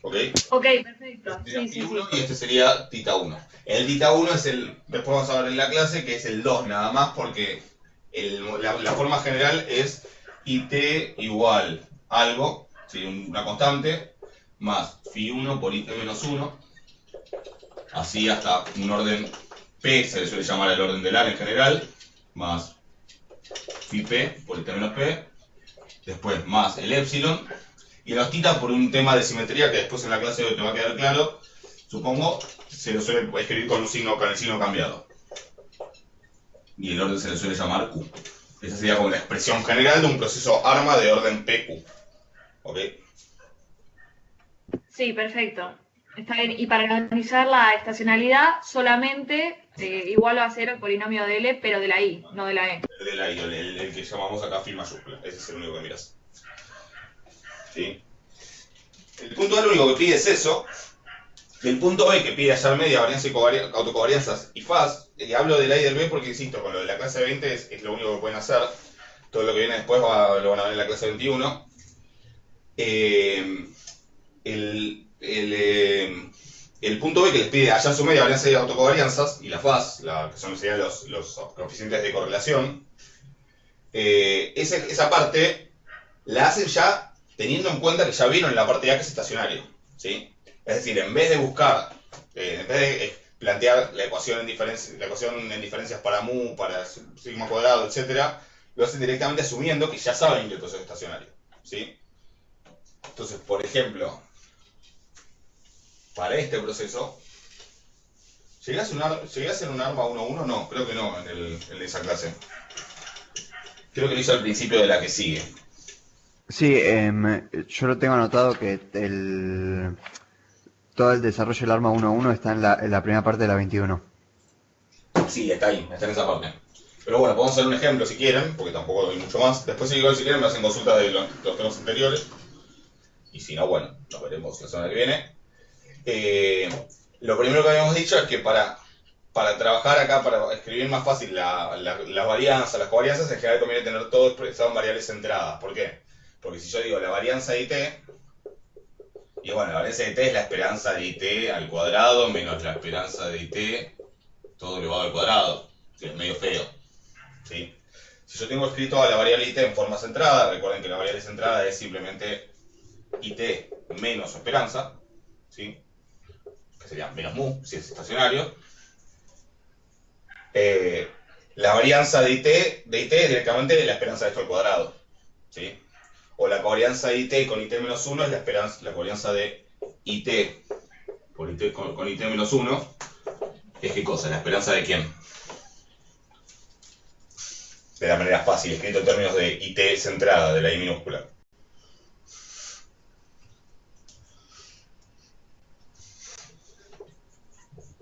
¿Ok?
Ok, perfecto.
Este sería
Sí,
phi
sí,
1
sí.
y este sería tita 1. El tita 1 es después vamos a ver en la clase, que es el 2 nada más, porque la forma general es it igual algo, ¿sí? Una constante, más phi 1 por it menos 1, así hasta un orden p, se le suele llamar el orden del A en general, más phi p por it menos p, después más el epsilon, y los tita por un tema de simetría que después en la clase te va a quedar claro, supongo, se lo suele escribir con el signo cambiado. Y el orden se le suele llamar Q. Esa sería como la expresión general de un proceso ARMA de orden PQ. ¿Ok?
Sí, perfecto. Está bien. Y para analizar la estacionalidad, solamente igualo a 0 el polinomio de L, pero de la I, no de la E.
De la I, el que llamamos acá phi mayúscula. Ese es el único que miras. ¿Sí? El punto A lo único que pide es eso. El punto B que pide hallar media, varianza y autocovarianzas y faz. Y hablo del A y del B porque, insisto, con lo de la clase 20 es lo único que pueden hacer. Todo lo que viene después lo van a ver en la clase 21. El punto B que les pide hallar su media, varianza y autocovarianzas, y la faz, que serían los coeficientes de correlación, esa parte la hacen ya teniendo en cuenta que ya vieron en la parte A que es estacionario, ¿sí? Es decir, en vez de buscar, en vez de plantear la ecuación en diferencias para mu, para sigma cuadrado, etc., lo hacen directamente asumiendo que ya saben que el proceso es estacionario, ¿sí? Entonces, por ejemplo, para este proceso, ¿llegué a hacer un ARMA 1-1? No, creo que no en esa clase. Creo que lo hice al principio de la que sigue.
Sí, yo lo tengo anotado que todo el desarrollo del arma 1.1 está en la primera parte de la 21.
Sí, está ahí, está en esa parte. Pero bueno, podemos hacer un ejemplo si quieren, porque tampoco hay mucho más. Después igual si quieren me hacen consulta de los temas anteriores. Y si no, bueno, nos veremos la semana que viene. Lo primero que habíamos dicho es que para trabajar acá, para escribir más fácil las varianzas, las covarianzas, en general conviene tener todo expresado en variables centradas. ¿Por qué? Porque si yo digo la varianza de IT, y bueno, la varianza de IT es la esperanza de IT al cuadrado menos la esperanza de IT todo elevado al cuadrado, que es medio feo, ¿sí? Si yo tengo escrito a la variable IT en forma centrada, recuerden que la variable centrada es simplemente IT menos esperanza, ¿sí? Que sería menos mu, si es estacionario. La varianza de IT es directamente la esperanza de esto al cuadrado, ¿sí? O la covarianza de IT con IT menos 1 es la covarianza de IT con IT menos 1. ¿Es qué cosa? ¿La esperanza de quién? De la manera fácil, escrito en términos de IT centrada, de la I minúscula.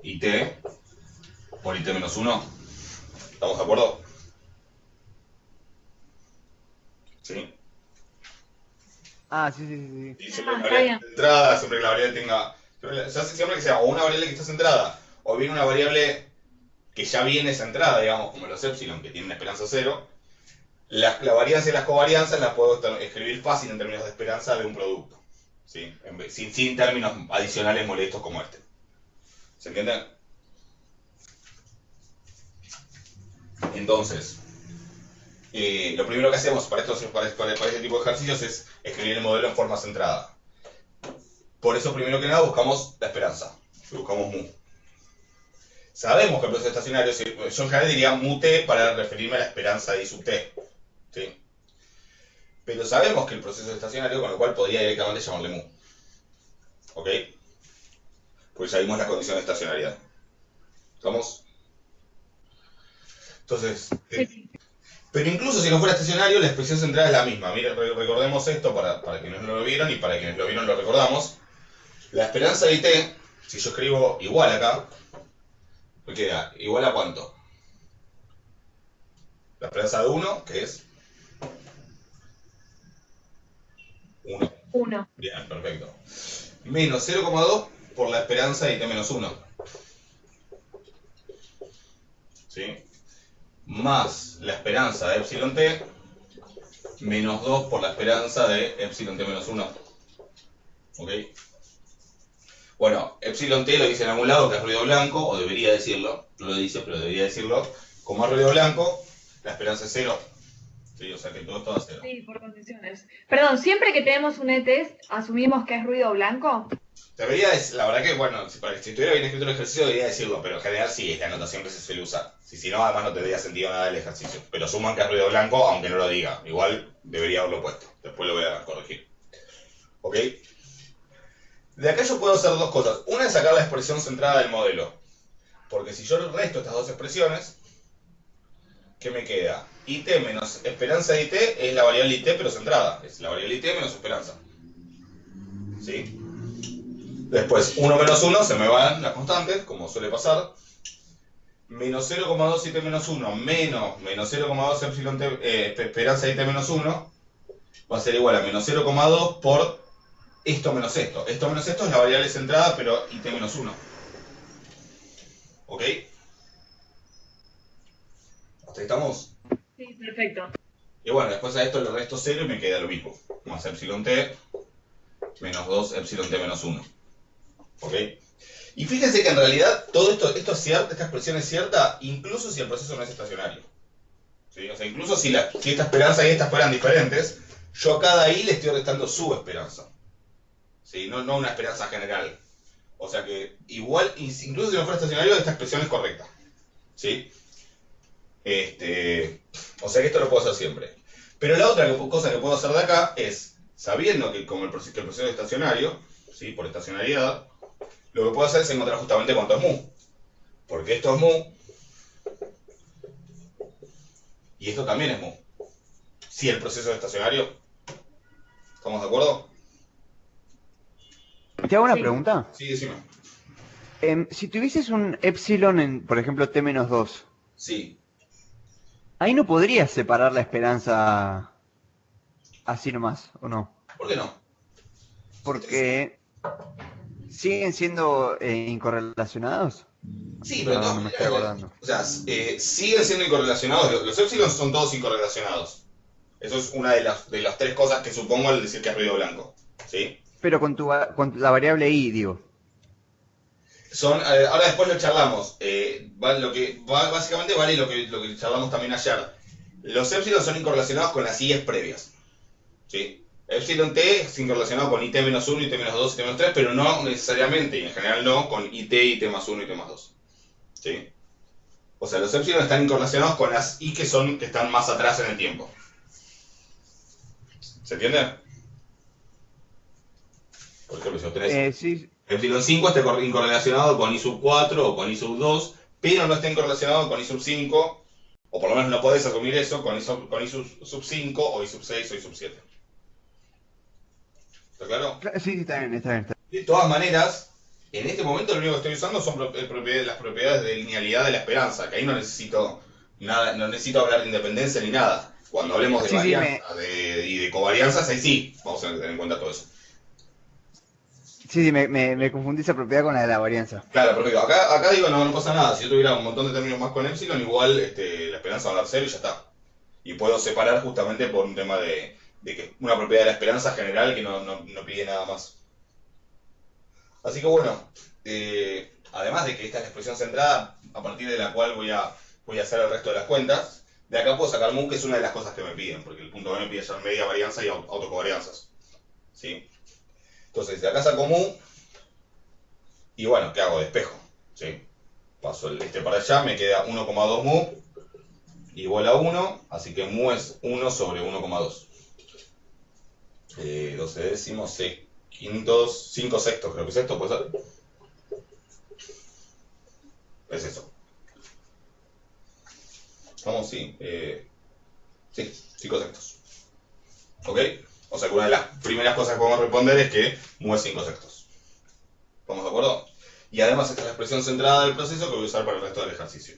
IT por IT menos 1. ¿Estamos de acuerdo? ¿Sí?
Ah, sí.
Y siempre
Ah,
que la
está
variable
bien.
esté centrada, siempre que la variable tenga... Siempre que sea o una variable que está centrada, o bien una variable que ya viene centrada, digamos, como los epsilon, que tienen una esperanza 0, la varianza y las covarianzas las puedo escribir fácil en términos de esperanza de un producto, ¿sí? Sin términos adicionales molestos como este. ¿Se entiende? Entonces, lo primero que hacemos para este tipo de ejercicios es escribir el modelo en forma centrada. Por eso, primero que nada, buscamos la esperanza. Buscamos mu. Sabemos que el proceso estacionario, yo en general diría mu t para referirme a la esperanza de I sub t. ¿Sí? Pero sabemos que el proceso es estacionario, con lo cual podría directamente llamarle mu. ¿Ok? Pues ya vimos la condición de estacionariedad. ¿Estamos? Entonces, pero incluso si no fuera estacionario, la expresión centrada es la misma. Miren, recordemos esto para quienes no lo vieron y para quienes lo vieron lo recordamos. La esperanza de t, si yo escribo igual acá, me queda igual a ¿cuánto? La esperanza de 1, que es 1.
1.
Bien, perfecto. Menos 0,2 por la esperanza de t menos 1. ¿Sí? Más la esperanza de epsilon t menos 2 por la esperanza de epsilon t menos 1. ¿Ok? Bueno, epsilon t lo dice en algún lado que es ruido blanco, o debería decirlo, no lo dice, pero debería decirlo. Como es ruido blanco, la esperanza es 0. Sí, o sea que todo es 0.
Sí, por condiciones. Perdón, siempre que tenemos un ET, asumimos que es ruido blanco.
Debería decir, la verdad que, bueno, si estuviera bien escrito el ejercicio debería decirlo, pero en general sí, es la anotación que se suele usar. Si no, además no tendría sentido nada el ejercicio. Pero asuman que es ruido blanco, aunque no lo diga. Igual debería haberlo puesto. Después lo voy a corregir. ¿Ok? De acá yo puedo hacer dos cosas. Una es sacar la expresión centrada del modelo. Porque si yo resto estas dos expresiones, ¿qué me queda? IT menos esperanza de IT es la variable IT pero centrada. Es la variable IT menos esperanza. ¿Sí? Después, 1 menos 1, se me van las constantes, como suele pasar. Menos 0,2 IT menos 1 menos 0,2 epsilon t, esperanza de IT menos 1 va a ser igual a menos 0,2 por esto menos esto. Esto menos esto es la variable centrada, pero IT menos 1. ¿Ok? ¿Hasta ahí estamos?
Sí, perfecto.
Y bueno, después a esto le resto 0 y me queda lo mismo. Más epsilon t menos 2 epsilon t menos 1. ¿Ok? Y fíjense que en realidad todo esto es cierto, esta expresión es cierta, incluso si el proceso no es estacionario. ¿Sí? O sea, incluso si esta esperanza y esta fueran diferentes, yo a cada I le estoy restando su esperanza. ¿Sí? No una esperanza general. O sea que igual, incluso si no fuera estacionario, esta expresión es correcta. ¿Sí? O sea que esto lo puedo hacer siempre. Pero la otra cosa que puedo hacer de acá es, sabiendo que como el proceso es estacionario, ¿sí? Por estacionariedad, lo que puedo hacer es encontrar justamente cuánto es mu. Porque esto es mu, y esto también es mu. Si el proceso es estacionario. ¿Estamos de acuerdo?
¿Te hago una
Sí.
pregunta?
Sí, decime.
Si tuvieses un epsilon en, por ejemplo, t-2,
Sí.
ahí no podrías separar la esperanza así nomás, ¿o no?
¿Por qué no?
Porque siguen siendo incorrelacionados.
Sí, pero
No me estoy acordando.
o sea, siguen siendo incorrelacionados. Los epsilon son todos incorrelacionados. Eso es una de las tres cosas que supongo al decir que es ruido blanco. ¿Sí?
Pero con la variable i, digo.
Ahora después lo charlamos. Básicamente vale lo que charlamos también ayer. Los epsilon son incorrelacionados con las i's previas. ¿Sí? Epsilon t es incorrelacionado con IT-1, IT-2, IT-3, pero no necesariamente, y en general no, con IT, IT más 1, IT más 2. ¿Sí? O sea, los epsilon están incorrelacionados con las i que están más atrás en el tiempo. ¿Se entiende? Por ejemplo, si vos tenés
Sí,
epsilon 5 está incorrelacionado con i sub 4 o con i sub 2, pero no está incorrelacionado con i sub 5, o por lo menos no podés asumir eso, con i sub 5 o i sub 6 o i sub 7. ¿Está claro?
sí, está bien, está bien.
De todas maneras, en este momento lo único que estoy usando son las propiedades de linealidad de la esperanza, que ahí no necesito nada, no necesito hablar de independencia ni nada. Cuando hablemos de
Sí, sí,
varianza y de covarianzas, ahí sí, vamos a tener en cuenta todo eso.
Sí, me confundí esa propiedad con la de la varianza.
Claro, perfecto. Acá digo, no pasa nada. Si yo tuviera un montón de términos más con epsilon, igual la esperanza va a dar 0 y ya está. Y puedo separar justamente por un tema de que una propiedad de la esperanza general que no pide nada más. Así que bueno, además de que esta es la expresión centrada, a partir de la cual voy a hacer el resto de las cuentas, de acá puedo sacar mu, que es una de las cosas que me piden, porque el punto B me pide hacer media varianza y autocovarianzas. ¿Sí? Entonces, de acá saco mu, y bueno, ¿qué hago? Despejo. ¿Sí? Paso el este para allá, me queda 1,2 mu, igual a 1, así que mu es 1 sobre 1,2. 12 décimos, 6 quintos, 5 sextos, creo que es esto, ¿puede ser? Es eso. Vamos, sí. Sí, 5 sextos. ¿Ok? O sea que una de las primeras cosas que podemos responder es que mu es 5 sextos. ¿Estamos de acuerdo? Y además esta es la expresión centrada del proceso que voy a usar para el resto del ejercicio.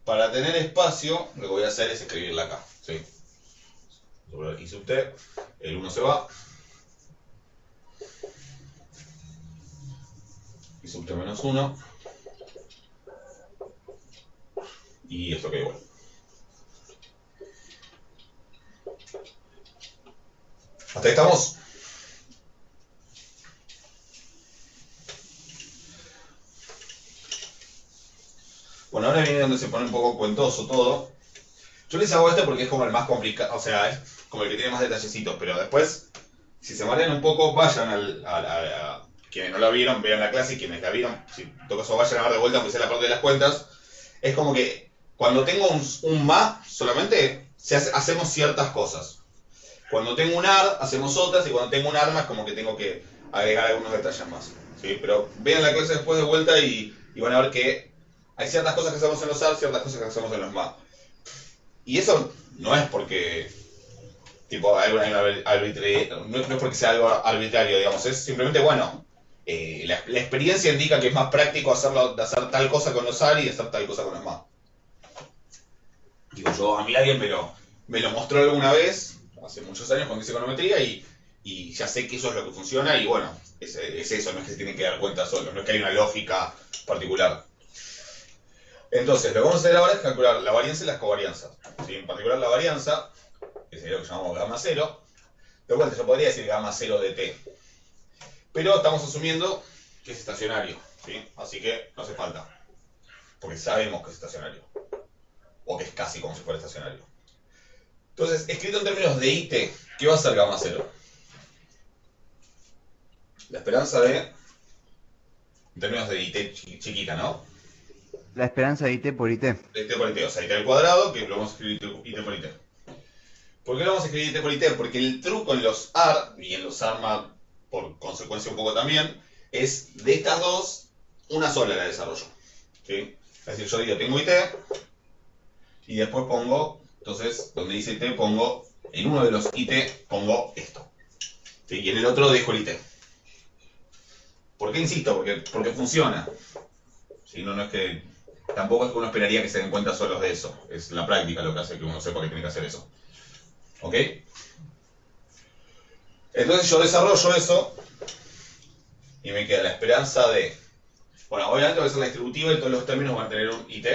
Para tener espacio, lo que voy a hacer es escribirla acá. ¿Sí? Sobre I sub t, el 1 se va. I sub t menos 1. Y esto queda igual. ¿Hasta ahí estamos? Bueno, ahora viene donde se pone un poco cuentoso todo. Yo les hago este porque es como el más complicado, o sea, es como el que tiene más detallecitos, pero después, si se marean un poco, vayan a quienes no la vieron, vean la clase, y quienes la vieron, si en todo caso vayan a ver de vuelta, aunque sea la parte de las cuentas. Es como que cuando tengo un ma, solamente hacemos ciertas cosas. Cuando tengo un ar, hacemos otras, y cuando tengo un arma es como que tengo que agregar algunos detalles más. ¿Sí? Pero vean la clase después de vuelta y van a ver que hay ciertas cosas que hacemos en los ar, ciertas cosas que hacemos en los ma. Y eso no es porque tipo, hay una no es porque sea algo arbitrario, digamos, es simplemente, bueno, la experiencia indica que es más práctico hacer tal cosa con los ar y hacer tal cosa con los ma. Digo yo, a mí alguien me lo mostró alguna vez, hace muchos años cuando hice econometría, y ya sé que eso es lo que funciona, y bueno, es eso, no es que se tienen que dar cuenta solo, no es que hay una lógica particular. Entonces, lo que vamos a hacer ahora es calcular la varianza y las covarianzas. ¿Sí? En particular la varianza, que sería lo que llamamos gamma 0. De vuelta, yo podría decir gamma 0 de t. Pero estamos asumiendo que es estacionario. ¿Sí? Así que no hace falta. Porque sabemos que es estacionario. O que es casi como si fuera estacionario. Entonces, escrito en términos de IT, ¿qué va a ser gamma 0? La esperanza de... En términos de IT chiquita, ¿no?
La esperanza de IT por IT.
De IT por IT, o sea, IT al cuadrado, que lo vamos a escribir IT por IT. ¿Por qué lo vamos a escribir IT por IT? Porque el truco en los AR, y en los ARMA por consecuencia un poco también, es de estas dos, una sola la desarrollo. ¿Sí? Es decir, yo digo, tengo IT, y después pongo, entonces, donde dice IT, pongo, en uno de los IT, pongo esto. ¿Sí? Y en el otro dejo el IT. ¿Por qué insisto? Porque funciona. ¿Sí? No es que... Tampoco es que uno esperaría que se den cuenta solos de eso. Es la práctica lo que hace que uno sepa que tiene que hacer eso. ¿Ok? Entonces yo desarrollo eso y me queda la esperanza de... Bueno, obviamente va a ser la distributiva y todos los términos van a tener un IT.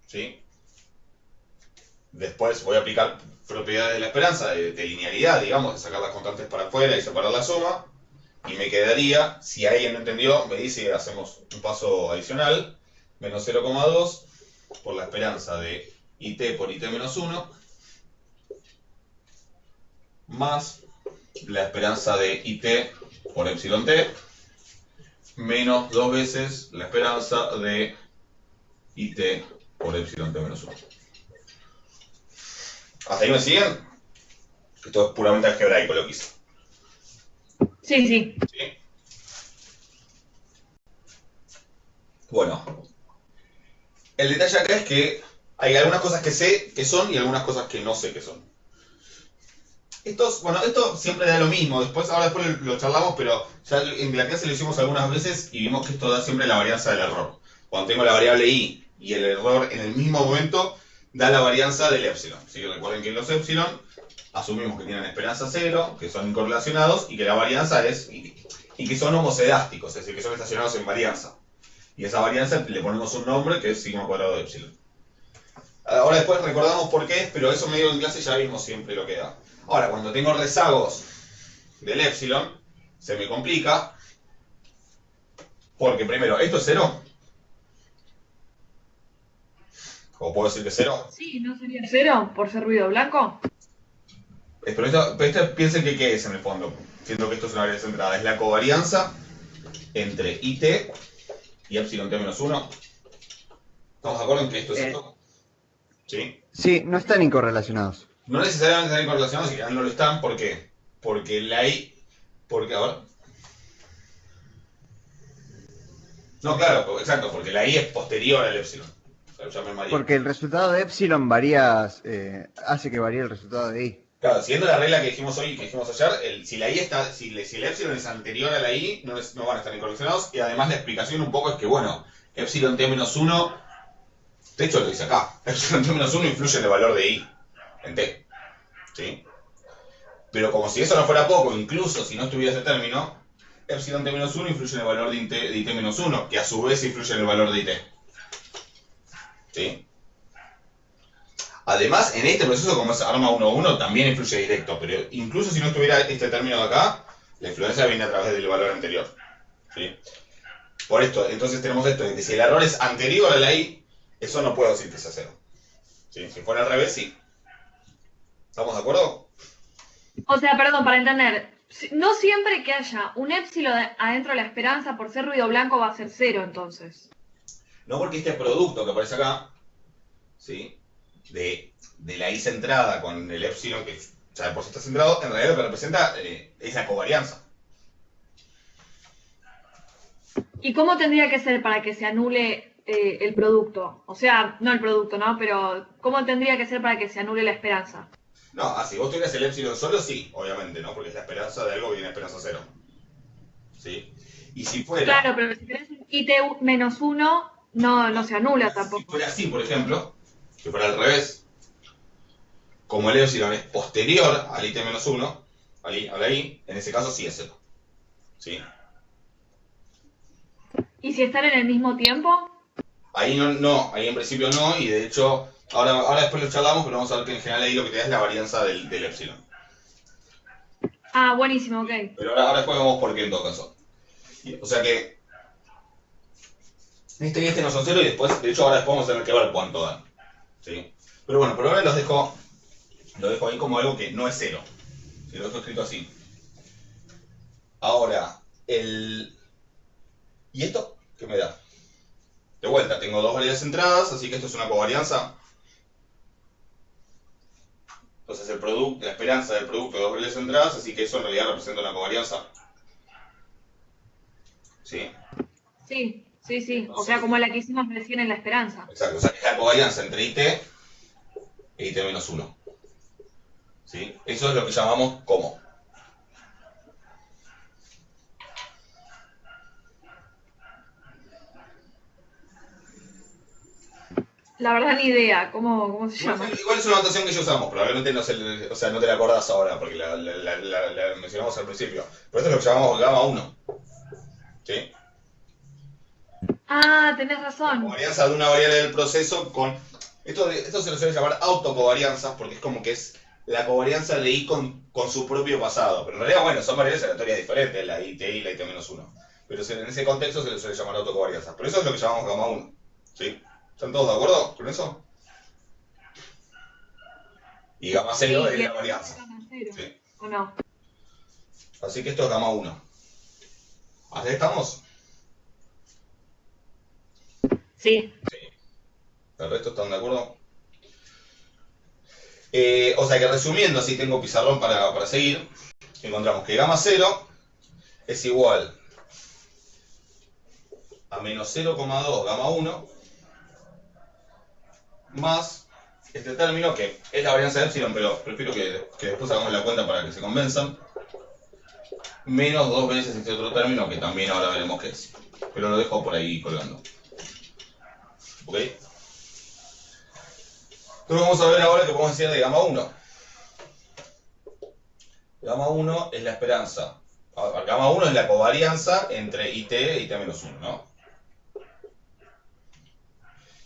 ¿Sí? Después voy a aplicar propiedades de la esperanza, de linealidad, digamos, de sacar las constantes para afuera y separar la suma. Y me quedaría, si alguien no entendió, me dice, hacemos un paso adicional. Menos 0,2 por la esperanza de IT por IT menos 1 más la esperanza de IT por epsilon t menos 2 veces la esperanza de IT por epsilon t menos 1. ¿Hasta ahí me siguen? Esto es puramente algebraico lo que hice.
Sí, sí.
¿Sí? Bueno. El detalle acá es que hay algunas cosas que sé que son y algunas cosas que no sé que son. Esto siempre da lo mismo. Ahora después lo charlamos, pero ya en la clase lo hicimos algunas veces y vimos que esto da siempre la varianza del error. Cuando tengo la variable i y el error en el mismo momento, da la varianza del epsilon. Así que recuerden que los epsilon asumimos que tienen esperanza 0, que son incorrelacionados y que la varianza es... y que son homocedásticos, es decir, que son estacionados en varianza. Y esa varianza le ponemos un nombre que es sigma cuadrado de epsilon. Ahora después recordamos por qué es, pero eso medio en clase ya vimos siempre lo que da. Ahora, cuando tengo rezagos del epsilon, se me complica, Porque primero, ¿esto es 0? ¿O puedo decir que es 0?
Sí, ¿no sería 0 por ser ruido blanco?
Pero esto piensen que ¿qué es en el fondo? Siento que esto es una variable centrada. Es la covarianza entre IT y epsilon t menos 1. ¿Estamos de acuerdo en que esto es esto? ¿Sí?
Sí, no están incorrelacionados.
No necesariamente están correlacionados y no lo están. ¿Por qué? Porque la I... Porque, a ver... No, claro, exacto, porque la I es posterior al epsilon. O sea,
Porque el resultado de epsilon varía, hace que varíe el resultado de i.
Claro, siguiendo la regla que dijimos hoy y que dijimos ayer, si la I está, si el epsilon es anterior a la I, no van a estar incorrelacionados. Y además la explicación un poco es que, bueno, epsilon t menos 1, de hecho lo dice acá, epsilon t menos 1 influye en el valor de I, en t. ¿Sí? Pero como si eso no fuera poco, incluso si no estuviera ese término, epsilon t menos 1 influye en el valor de IT menos 1, que a su vez influye en el valor de IT. ¿Sí? Además, en este proceso, como es arma 1-1, también influye directo, pero incluso si no estuviera este término de acá, la influencia viene a través del valor anterior. ¿Sí? Por esto, entonces tenemos esto, de que si el error es anterior a la I, eso no puedo decir que sea 0. ¿Sí? Si fuera al revés, sí. ¿Estamos de acuerdo?
O sea, perdón, para entender, no siempre que haya un épsilon adentro de la esperanza por ser ruido blanco va a ser 0, entonces.
No, porque este producto que aparece acá, ¿sí? De la I centrada con el epsilon, que ya por si está centrado, en realidad lo que representa es la covarianza.
¿Y cómo tendría que ser para que se anule el producto? O sea, no el producto, ¿no? Pero ¿cómo tendría que ser para que se anule la esperanza?
No, si vos tuvieras el epsilon solo, sí, obviamente, ¿no? Porque es la esperanza de algo que viene esperanza 0. ¿Sí? Y si fuera...
Claro, pero si tenés un IT menos 1, no se anula tampoco.
Si fuera así, por ejemplo, si fuera al revés, como el epsilon es posterior al IT menos 1, a la I, en ese caso sí es 0. ¿Sí?
¿Y si están en el mismo tiempo?
Ahí no, ahí en principio no, y de hecho, ahora después lo charlamos, pero vamos a ver que en general ahí lo que te da es la varianza del epsilon.
Ah, buenísimo, ok.
Pero ahora después vemos por qué en todo caso. O sea que este y este no son 0 y después, de hecho ahora después vamos a tener que ver cuánto dan. ¿Sí? Pero bueno, por ahora lo dejo ahí como algo que no es 0. Si lo dejo escrito así. Ahora, ¿y esto qué me da? De vuelta, tengo dos variables centradas, así que esto es una covarianza. Entonces la esperanza del producto de dos variables centradas, así que eso en realidad representa una covarianza. ¿Sí?
Sí. O sea, como la que hicimos recién en la esperanza.
Exacto, o sea, es la covarianza entre IT e IT menos 1. ¿Sí? Eso es lo que llamamos como.
La verdad, ni idea. ¿Cómo se llama?
Igual es una notación que ya usamos, probablemente no, o sea, no te la acordás ahora, porque la mencionamos al principio. Pero esto es lo que llamamos gamma 1. ¿Sí?
Ah, tenés
La
razón.
covarianza de una variable del proceso con... Esto se lo suele llamar autocovarianzas, porque es como que es la covarianza de I con su propio pasado. Pero en realidad, bueno, son variables aleatorias diferentes, la IT y la IT menos 1. Pero en ese contexto se le suele llamar autocovarianzas. Por eso es lo que llamamos gamma 1. ¿Sí? ¿Están todos de acuerdo con eso? Y gamma 0 es la varianza. ¿Sí?
¿O no?
Así que esto es gamma 1. ¿Hasta ahí estamos?
Sí.
Sí. ¿El resto están de acuerdo? O sea que resumiendo, así tengo pizarrón para seguir, encontramos que gamma 0 es igual a menos 0,2 gamma 1 más este término que es la varianza de epsilon, pero prefiero que después hagamos la cuenta para que se convenzan, menos 2 veces este otro término que también ahora veremos qué es, pero lo dejo por ahí colgando. ¿Ok? Entonces vamos a ver ahora qué podemos decir de gamma 1. Gamma 1 es la esperanza. Gamma 1 es la covarianza entre IT e IT menos 1, ¿no?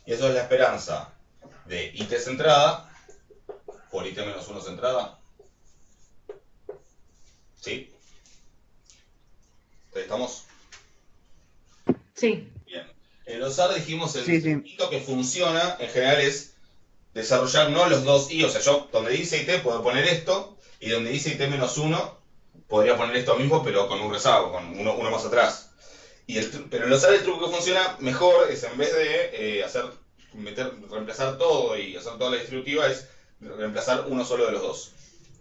Y eso es la esperanza de IT centrada por IT menos 1 centrada. ¿Sí? ¿Estamos?
Sí.
Bien. En los AR dijimos el
Sí, sí.
truquito que funciona en general es desarrollar no los dos i, o sea, yo donde dice it puedo poner esto, y donde dice it-1 podría poner esto mismo, pero con un rezago, con uno más atrás. Pero en los AR el truco que funciona mejor es en vez de reemplazar todo y hacer toda la distributiva, es reemplazar uno solo de los dos.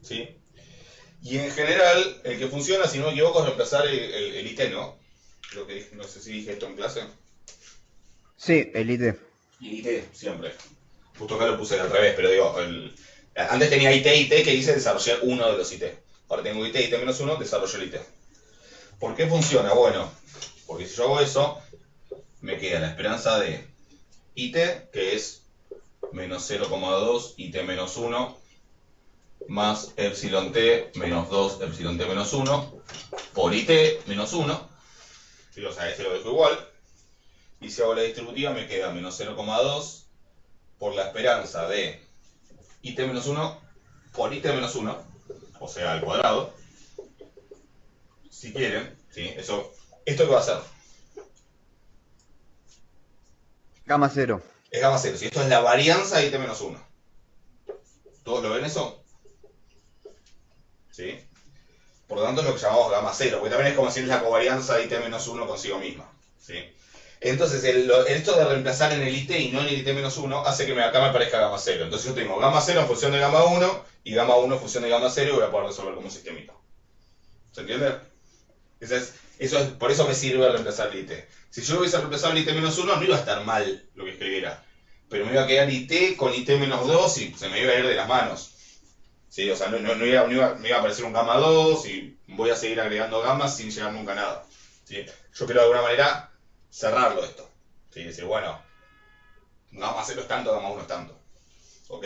¿Sí? Y en general, el que funciona, si no me equivoco, es reemplazar el IT, ¿no? Lo que dije, no sé si dije esto en clase.
Sí, el IT.
Y IT, siempre. Justo acá lo puse al revés, pero digo, antes tenía IT que dice desarrollar uno de los IT. Ahora tengo IT-1, desarrollo el IT. ¿Por qué funciona? Bueno, porque si yo hago eso, me queda la esperanza de IT, que es menos 0,2 IT-1, más epsilon t menos 2 epsilon t menos 1, por IT menos 1. ¿Sí? O sea, este lo dejo igual. Y si hago la distributiva, me queda menos 0,2 por la esperanza de IT-1 por IT-1, o sea, al cuadrado, si quieren, ¿sí? ¿Esto qué va a ser?
Gamma 0.
Es gamma 0, si esto es la varianza de IT-1. ¿Todos lo ven eso? ¿Sí? Por lo tanto es lo que llamamos gamma 0, porque también es como si es la covarianza de IT-1 consigo misma. ¿Sí? Entonces, esto de reemplazar en el IT y no en el IT-1 hace que acá me parezca gamma 0. Entonces yo tengo gamma 0 en función de gamma 1 y gamma 1 en función de gamma 0 y voy a poder resolver como sistemita. ¿Se entiende? Por eso me sirve reemplazar el IT. Si yo hubiese reemplazado el IT-1 no iba a estar mal lo que escribiera. Pero me iba a quedar IT con IT-2 y se me iba a ir de las manos. ¿Sí? O sea, me iba a aparecer un gamma 2 y voy a seguir agregando gammas sin llegar nunca a nada. ¿Sí? Yo quiero de alguna manera cerrarlo esto. ¿Sí? Decir, bueno, gamma 0 es tanto, gamma 1 es tanto. ¿Ok?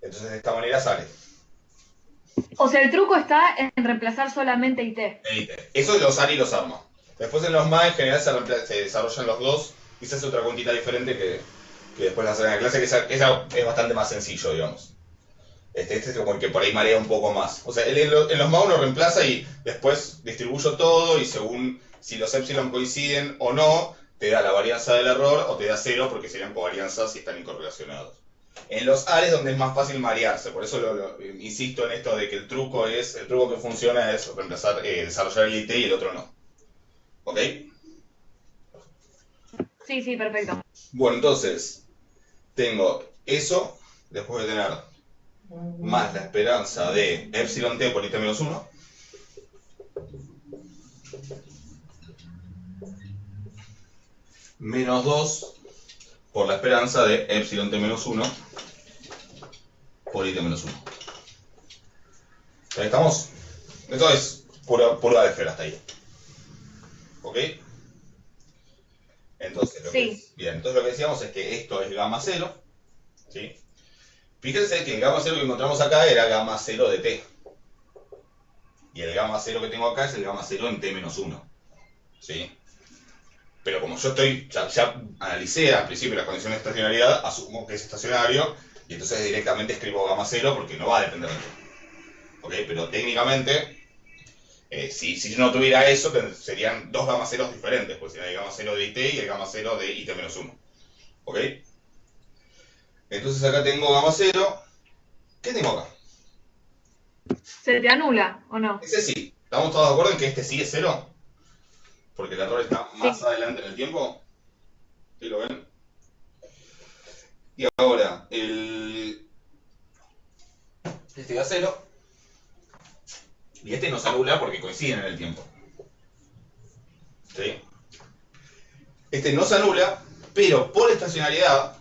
Entonces de esta manera sale.
O sea, el truco está en reemplazar solamente IT.
Eso los AR y los ARMA. Después en los MA en general se desarrollan los dos y se hace otra cuentita diferente que después la hacen en la clase, que esa es bastante más sencillo, digamos. Este es como el que por ahí marea un poco más. O sea, en los MA uno reemplaza y después distribuyo todo y según si los epsilon coinciden o no, te da la varianza del error o te da 0 porque serían covarianzas si están incorrelacionados. En los AR es donde es más fácil marearse, por eso insisto en esto de que el truco que funciona es reemplazar, desarrollar el IT y el otro no. ¿Ok?
Sí, perfecto.
Bueno, entonces, tengo eso, después de tener más la esperanza de epsilon t por IT-1, menos 2 por la esperanza de epsilon t-1 por IT-1. ¿Ahí estamos? Esto es puro álgebra hasta ahí. ¿Ok? Entonces, entonces lo que decíamos es que esto es gamma 0. ¿Sí? Fíjense que el gamma 0 que encontramos acá era gamma 0 de t. Y el gamma 0 que tengo acá es el gamma 0 en t-1. ¿Sí? Pero como yo ya analicé al principio las condiciones de estacionariedad, asumo que es estacionario, y entonces directamente escribo gamma 0 porque no va a depender de t. ¿Ok? Pero técnicamente, si yo no tuviera eso, serían dos gamma 0 diferentes, pues sería el gamma 0 de IT y el gamma 0 de IT-1. ¿Ok? Entonces acá tengo gamma 0. ¿Qué tengo acá?
¿Se te anula o no?
Ese sí. ¿Estamos todos de acuerdo en que este sí es 0? Porque el error está más adelante en el tiempo. ¿Sí lo ven? Y ahora, este da 0. Y este no se anula porque coinciden en el tiempo. ¿Sí? Este no se anula, pero por estacionariedad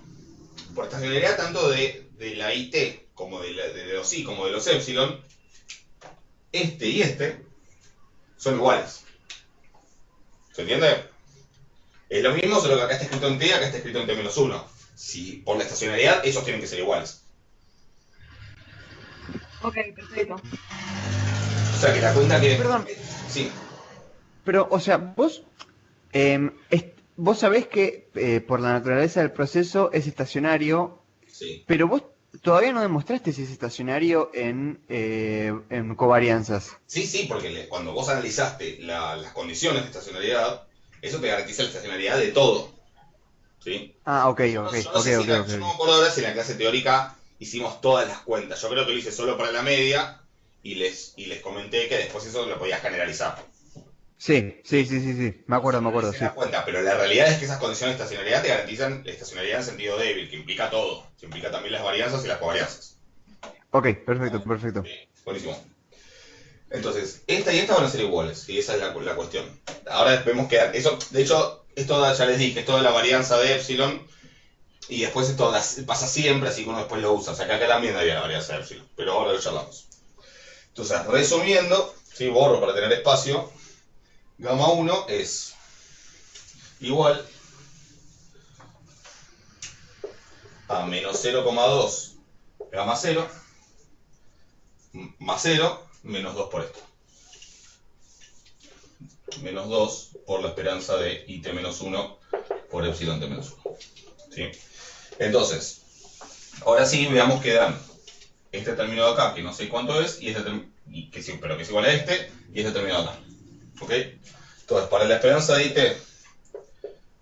tanto de la IT como de los I como de los epsilon, este y este son iguales. ¿Se entiende? Es lo mismo, solo que acá está escrito en T, acá está escrito en T-1. Si por la estacionariedad, esos tienen que ser iguales.
Ok, perfecto.
O sea que la cuenta que...
Perdón.
Sí.
Pero, o sea, vos sabés que por la naturaleza del proceso es estacionario,
Sí.
pero vos todavía no demostraste si es estacionario en covarianzas.
Sí, porque cuando vos analizaste las condiciones de estacionariedad, eso te garantiza la estacionalidad de todo. ¿Sí?
Ah, ok.
Yo no sé si yo no me acuerdo ahora si en la clase teórica hicimos todas las cuentas. Yo creo que lo hice solo para la media y les comenté que después eso lo podía generalizar.
Sí. Me acuerdo,
Hice
sí.
la cuenta, pero la realidad es que esas condiciones de estacionalidad te garantizan estacionalidad en sentido débil, que implica todo. Que implica también las varianzas y las covarianzas.
Ok, perfecto.
Buenísimo. Entonces, esta y esta van a ser iguales, y esa es la cuestión. Ahora vemos que eso, de hecho, esto ya les dije, esto de la varianza de epsilon, y después esto pasa siempre, así que uno después lo usa. O sea, que acá también había la varianza de epsilon, pero ahora lo charlamos. Entonces, resumiendo, ¿sí? Borro para tener espacio, gamma 1 es igual a menos 0,2 gamma 0 más 0 menos 2 por esto. Menos 2 por la esperanza de it menos 1 por epsilon t menos 1. ¿Sí? Entonces, ahora sí veamos que dan este término de acá, que no sé cuánto es, pero que es igual a este, y este término de acá. ¿Ok? Entonces, para la esperanza de it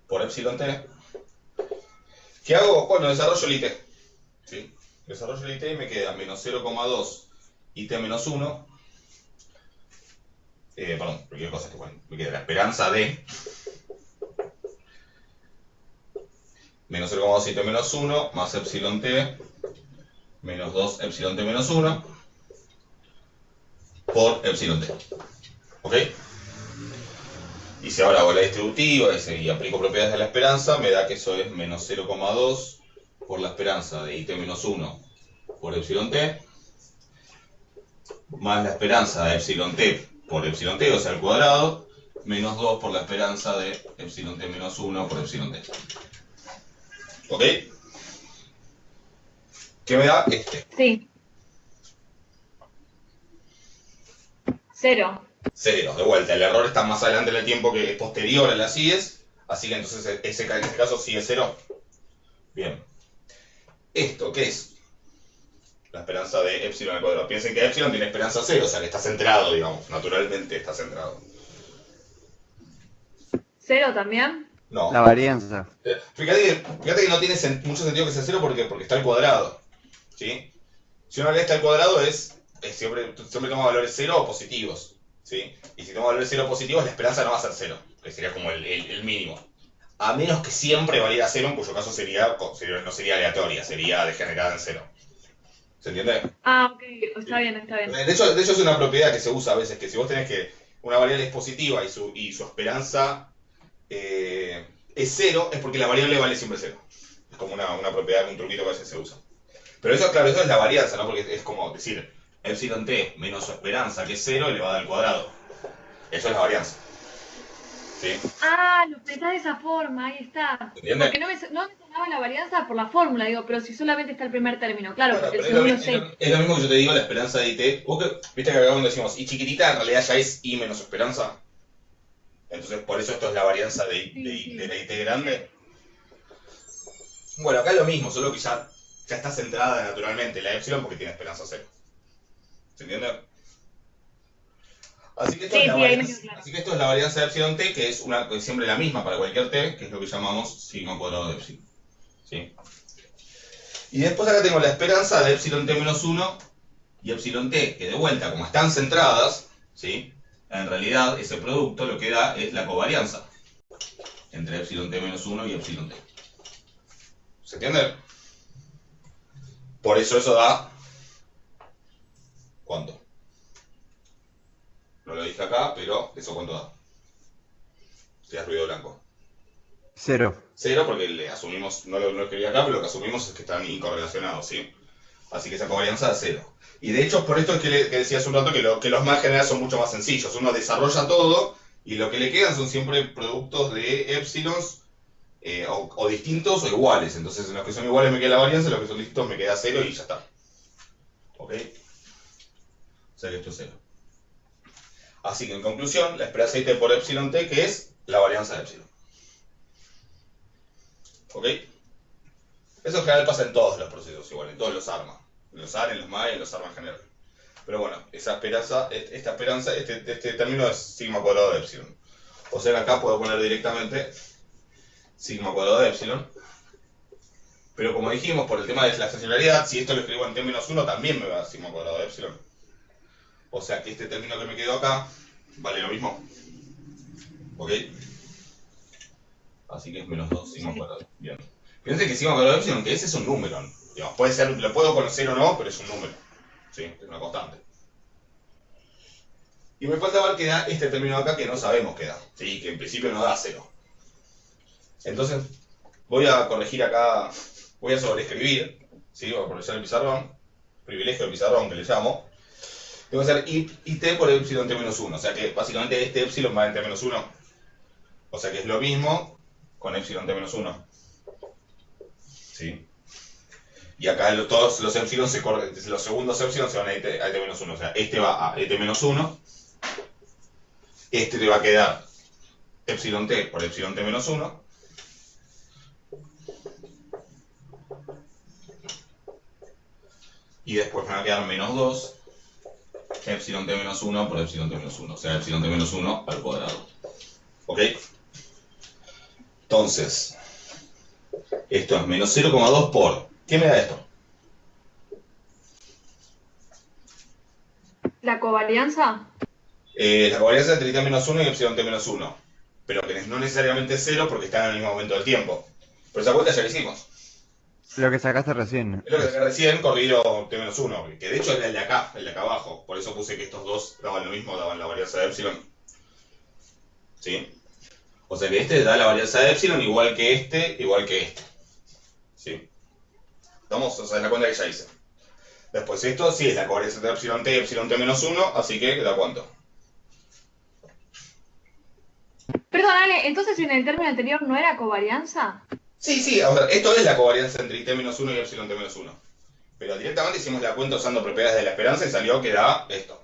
por epsilon t, ¿qué hago? Bueno, desarrollo el it. ¿Sí? Desarrollo el it y me queda menos 0,2 it menos 1. Perdón, cualquier cosa que bueno, me queda la esperanza de menos 0,2 it menos 1 más epsilon t menos 2 epsilon t menos 1 por epsilon t. ¿Ok? Y si ahora hago la distributiva y aplico propiedades de la esperanza, me da que eso es menos 0,2 por la esperanza de it menos 1 por epsilon t más la esperanza de epsilon t por epsilon t, o sea, al cuadrado, menos 2 por la esperanza de epsilon t menos 1 por epsilon t. ¿Ok? ¿Qué me da este?
Sí. 0.
0, de vuelta. El error está más adelante en el tiempo que es posterior a las IES, así que entonces en este caso sigue 0. Bien. ¿Esto qué es? La esperanza de epsilon al cuadrado. Piensen que epsilon tiene esperanza 0, o sea que está centrado, digamos. Naturalmente está centrado.
0 también.
No.
La varianza.
Fíjate que no tiene mucho sentido que sea 0 porque está al cuadrado. ¿Sí? Si una vez está al cuadrado siempre toma valores 0 o positivos. ¿Sí? Y si toma valores 0 positivos, la esperanza no va a ser 0, que sería como el mínimo. A menos que siempre valiera 0, en cuyo caso no sería aleatoria, sería degenerada en 0. ¿Se entiende?
Ah, ok, está bien.
De hecho es una propiedad que se usa a veces, que si vos tenés que una variable es positiva y su esperanza es 0, es porque la variable vale siempre 0. Es como una propiedad, un truquito que a veces se usa. Pero eso, claro, eso es la varianza, ¿no? Porque es como decir, epsilon t menos su esperanza, que es 0, elevada al cuadrado. Eso es la varianza. ¿Sí?
Ah, lo pensás de esa forma, ahí está.
¿Entiendes?
Porque no me sonaba la varianza por la fórmula, digo, pero si solamente está el primer término, claro,
Bueno,
porque el
pero
segundo
es lo mismo que yo te digo, la esperanza de IT. Viste que acá cuando decimos y chiquitita, en realidad ya es I menos esperanza. Entonces, por eso esto es la varianza de la IT grande. Bueno, acá es lo mismo, solo que ya está centrada naturalmente la epsilon porque tiene esperanza 0. ¿Se entiende? Así que esto, así que esto es la varianza de epsilon t, que es siempre la misma para cualquier t, que es lo que llamamos sigma cuadrado de epsilon. ¿Sí? Y después acá tengo la esperanza de epsilon t menos 1 y epsilon t, que de vuelta, como están centradas, ¿sí? En realidad ese producto lo que da es la covarianza entre epsilon t menos 1 y epsilon t. ¿Se entiende? Por eso da... ¿Cuánto? No lo dije acá, pero ¿eso cuánto da? Si es ruido blanco.
0.
0 porque le asumimos, no lo escribí acá, pero lo que asumimos es que están incorrelacionados, ¿sí? Así que esa covarianza da 0. Y de hecho, por esto es que decía hace un rato que los más generales son mucho más sencillos. Uno desarrolla todo y lo que le quedan son siempre productos de épsilons o distintos o iguales. Entonces, en los que son iguales me queda la varianza, en los que son distintos me queda 0 y ya está. ¿Ok? O sea que esto es 0. Así que en conclusión, la esperanza de t por epsilon t, que es la varianza de epsilon. ¿Ok? Eso en general pasa en todos los procesos, igual, en todos los ARMA. En los AR, en los MAE, en los ARMA en general. Pero bueno, esta esperanza, este término es sigma cuadrado de epsilon. O sea que acá puedo poner directamente sigma cuadrado de epsilon. Pero como dijimos, por el tema de la estacionalidad, si esto lo escribo en t-1, también me va a sigma cuadrado de epsilon. O sea que este término que me quedó acá vale lo mismo. ¿Ok? Así que es menos 2 sigma cuadrado. Bien. Fíjense que sigma cuadrado de epsilon, que ese es un número. Digamos, puede ser, lo puedo conocer o no, pero es un número. ¿Sí? Es una constante. Y me falta ver qué da este término de acá que no sabemos qué da. ¿Sí? Que en principio no da 0. Entonces, voy a corregir acá, voy a sobreescribir. ¿Sí? Voy a aprovechar el pizarrón. Privilegio del pizarrón que le llamo. Tengo que hacer it por epsilon t-1. O sea que básicamente este epsilon va en t-1. O sea que es lo mismo con epsilon t-1. ¿Sí? Y acá todos los epsilon se corren, los segundos epsilon se van a t-1. O sea, este va a t-1. Este te va a quedar epsilon t por epsilon t-1. Y después me va a quedar menos 2 epsilon t-1 por epsilon t-1. O sea, epsilon t-1 al cuadrado. ¿Ok? Entonces, esto es menos 0,2 por... ¿Qué me da esto?
¿La covarianza?
La covarianza entre t-1 y epsilon t-1. Pero que no necesariamente es 0 porque están en el mismo momento del tiempo. Pero esa cuenta ya la hicimos.
Lo que sacaste recién.
Es lo que saqué recién, corrido t-1. Que de hecho es el de acá abajo. Por eso puse que estos dos daban lo mismo, daban la varianza de epsilon. ¿Sí? O sea que este da la varianza de epsilon igual que este. ¿Sí? Vamos, o sea, es la cuenta que ya hice. Después esto sí es la covarianza entre epsilon t y epsilon t-1, así que ¿da cuánto?
Perdón, Ale, entonces en el término anterior no era covarianza.
Sí, a ver, esto es la covarianza entre t-1 y epsilon t-1. Pero directamente hicimos la cuenta usando propiedades de la esperanza y salió que da esto.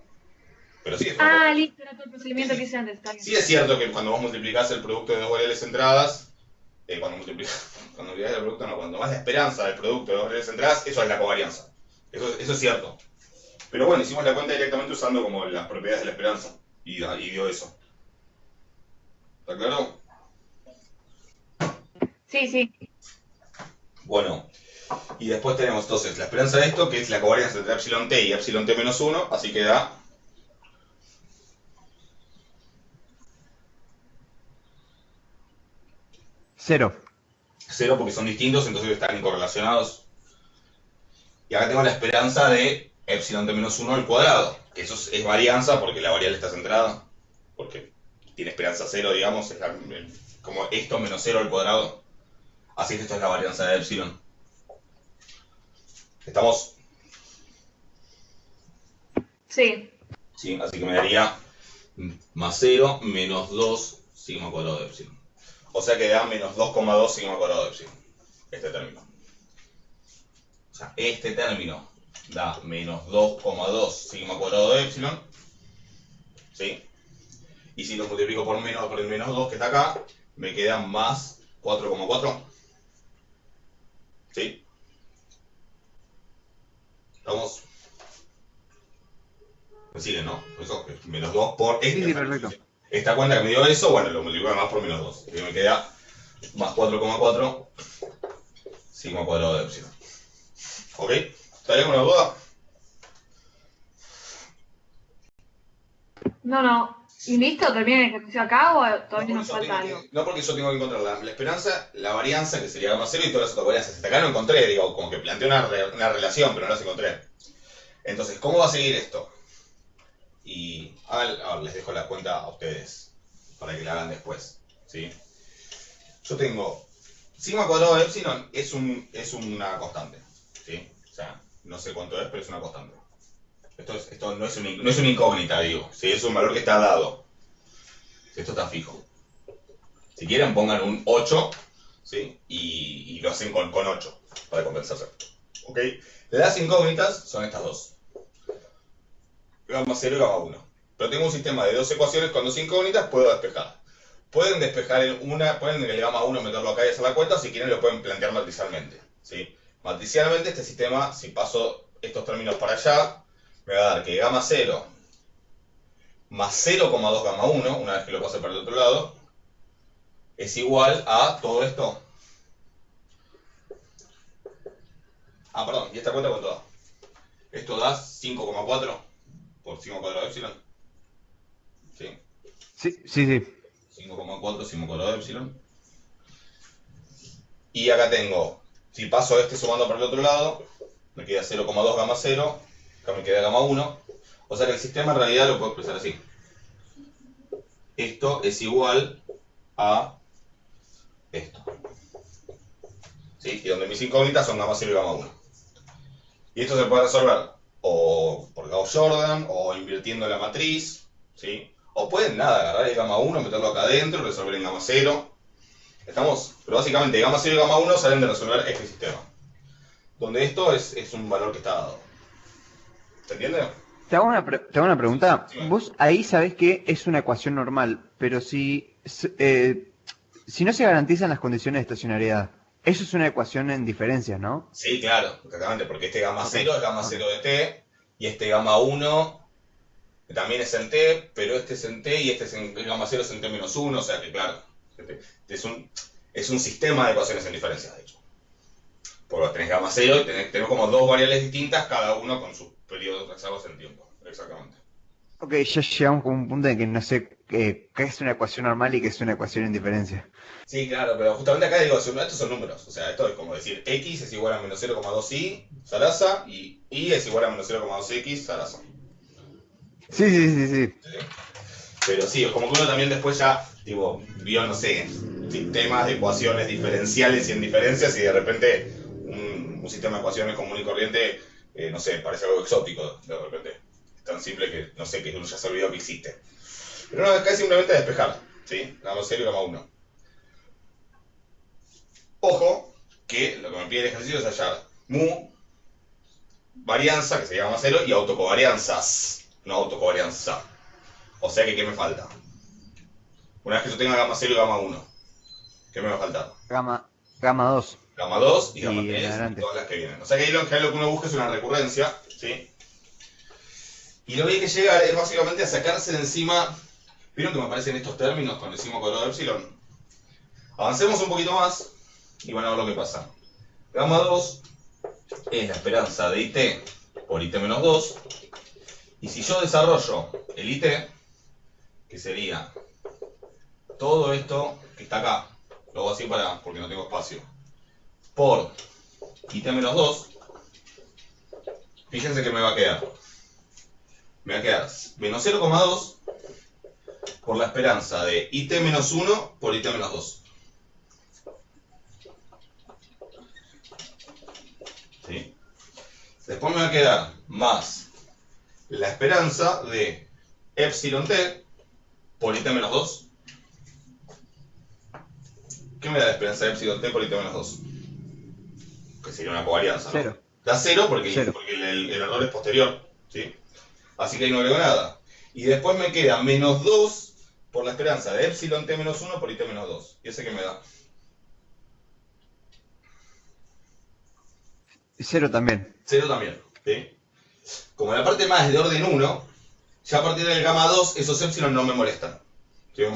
Pero sí,
Listo, era todo el procedimiento que hice antes.
Sí es cierto que cuando vos multiplicás el producto de dos variables centradas, cuando multiplicás el producto, no, cuando más la esperanza del producto de dos variables centradas, eso es la covarianza. Eso es cierto. Pero bueno, hicimos la cuenta directamente usando como las propiedades de la esperanza. Y dio eso. ¿Está claro?
Sí.
Bueno, y después tenemos entonces la esperanza de esto, que es la covarianza entre epsilon t y epsilon t-1, así que da
0.
0 porque son distintos, entonces están incorrelacionados. Y acá tengo la esperanza de epsilon t-1 al cuadrado, que eso es varianza porque la variable está centrada, porque tiene esperanza 0, digamos, es como esto menos 0 al cuadrado. Así que esto es la varianza de epsilon. ¿Estamos?
Sí.
Sí, así que me daría más 0 menos 2 sigma cuadrado de epsilon. O sea que da menos 2,2 sigma cuadrado de epsilon. Este término. O sea, este término da menos 2,2 sigma cuadrado de epsilon. ¿Sí? Y si lo multiplico por el menos 2 que está acá, me queda más 4,4. ¿Sí? ¿Estamos? ¿Me siguen, no? Eso es menos 2 por este.
Sí, perfecto.
Esta cuenta que me dio eso, bueno, lo multiplico además por menos 2. Y me queda más 4,4 sigma cuadrado de epsilon. ¿Ok? ¿Está alguna duda?
No. ¿Y listo? ¿Termina el ejercicio acá o todavía nos falta algo?
No, porque yo tengo que encontrar la esperanza, la varianza, que sería gamma 0, y todas las otras varianzas. Hasta acá no encontré, digo, como que planteé una relación, pero no las encontré. Entonces, ¿cómo va a seguir esto? Y ahora les dejo la cuenta a ustedes, para que la hagan después. ¿Sí? Yo tengo sigma cuadrado de epsilon es una constante. ¿Sí? O sea, no sé cuánto es, pero es una constante. Esto no es una incógnita, digo. ¿Sí? Es un valor que está dado. Esto está fijo. Si quieren, pongan un 8, ¿sí? Y lo hacen con 8 para compensarse. ¿Ok? Las incógnitas son estas dos. Gamma 0 y gamma 1. Pero tengo un sistema de dos ecuaciones con dos incógnitas, puedo despejar. Pueden despejar pueden en el gamma 1 meterlo acá y hacer la cuenta, si quieren lo pueden plantear matricialmente. ¿Sí? Matricialmente este sistema, si paso estos términos para allá, me va a dar que gamma 0 más 0,2 gamma 1, una vez que lo pase para el otro lado, es igual a todo esto. Ah, perdón, ¿y esta cuenta cuánto da? Esto da 5,4 por 5 cuadrado de epsilon. ¿Sí?
Sí.
5,4 5 cuadrado de epsilon. Y acá tengo, si paso este sumando para el otro lado, me queda 0,2 gamma 0, acá me queda gamma 1. O sea que el sistema en realidad lo puedo expresar así. Esto es igual a esto. ¿Sí? Y donde mis incógnitas son gamma 0 y gamma 1. Y esto se puede resolver o por Gauss-Jordan o invirtiendo la matriz, ¿sí? O pueden agarrar el gamma 1, meterlo acá adentro, resolver en gamma 0. Pero básicamente gamma 0 y gamma 1 salen de resolver este sistema. Donde esto es un valor que está dado. ¿Se entiende?
Te hago una pregunta.
Sí.
Vos ahí sabés que es una ecuación normal, pero si no se garantizan las condiciones de estacionariedad, eso es una ecuación en diferencias, ¿no?
Sí, claro, exactamente, porque este gamma 0 es gamma 0 de t, y este gamma 1 también es en t, pero este es en t y este es en gamma 0 es en t menos 1, o sea que claro, es un sistema de ecuaciones en diferencias, de hecho. Porque tenés gamma 0 y tenés como dos variables distintas, cada uno con sus periodos trazados en tiempo, exactamente.
Ok, ya llegamos como un punto en que no sé qué es una ecuación normal y qué es una ecuación en diferencia.
Sí, claro, pero justamente acá digo, estos son números, o sea, esto es como decir x es igual a menos 0,2y, Sarasa, y y es igual a menos 0,2x, Sarasa.
Sí.
Pero sí, es como que uno también después ya, tipo, vio, no sé, sistemas de ecuaciones diferenciales y en diferencias y de repente un sistema de ecuaciones común y corriente, no sé, parece algo exótico de repente. Es tan simple que, no sé, que uno ya se olvidó que existe. Pero no, acá es simplemente despejar, ¿sí? Gamma 0 y gamma 1. Ojo, que lo que me pide el ejercicio es hallar mu, varianza, que se llama 0, y autocovarianzas, no autocovarianza. O sea que, ¿qué me falta? Una vez que yo tenga gamma 0 y gamma 1, ¿qué me va a faltar?
Gamma 2.
Gamma 2 y gamma
Y
3 y
adelante.
todas las que vienen. O sea que ahí lo que uno busca es una recurrencia, ¿sí? Y lo que hay que llegar es básicamente a sacarse de encima. ¿Vieron que me aparecen estos términos cuando decimos cuadrado de epsilon? Avancemos un poquito más y van a ver lo que pasa. Gamma 2 es la esperanza de IT por IT menos 2. Y si yo desarrollo el IT, que sería todo esto que está acá, lo hago así porque no tengo espacio, por IT menos 2, fíjense que me va a quedar. Me va a quedar menos 0,2 por la esperanza de IT menos 1 por IT menos 2. ¿Sí? Después me va a quedar más la esperanza de epsilon t por IT menos 2. ¿Qué me da la esperanza de epsilon t por IT menos 2? Que sería una covarianza, ¿no?
0.
Da 0 porque
Cero.
el error es posterior, ¿sí? Así que ahí no agrego nada. Y después me queda menos 2 por la esperanza de epsilon t menos 1 por IT menos 2. ¿Y ese qué me da?
0 también.
0 también, ¿sí? Como la parte más es de orden 1, ya a partir del gamma 2 esos epsilon no me molestan. ¿Sí? Me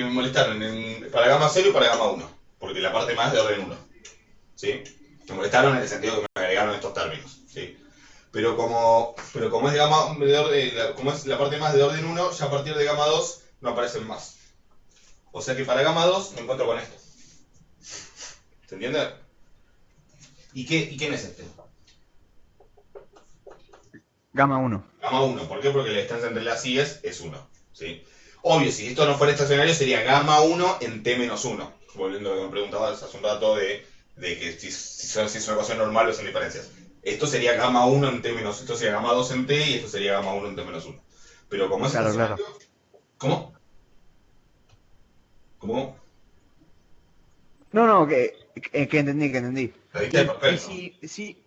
molestaron para gamma 0 y para gamma 1, porque la parte más es de orden 1. ¿Sí? Me molestaron en el sentido que me agregaron estos términos. ¿Sí? Pero como es la parte más de orden 1, ya a partir de gamma 2 no aparecen más. O sea que para gamma 2 me encuentro con esto. ¿Se entiende? ¿Y quién es este?
Gamma 1.
Gamma 1. ¿Por qué? Porque la distancia entre las i's es 1. ¿Sí? Obvio, si esto no fuera estacionario sería gamma 1 en t menos 1. Volviendo a lo que me preguntabas hace un rato de que si es una ecuación normal o son diferencias. Esto sería gamma 1 en t menos 1. Esto sería gamma 2 en t y esto sería gamma 1 en t menos 1. Pero como es estacionario...
Claro.
¿Cómo? ¿Cómo?
No, que entendí.
La viste perfecto.
Y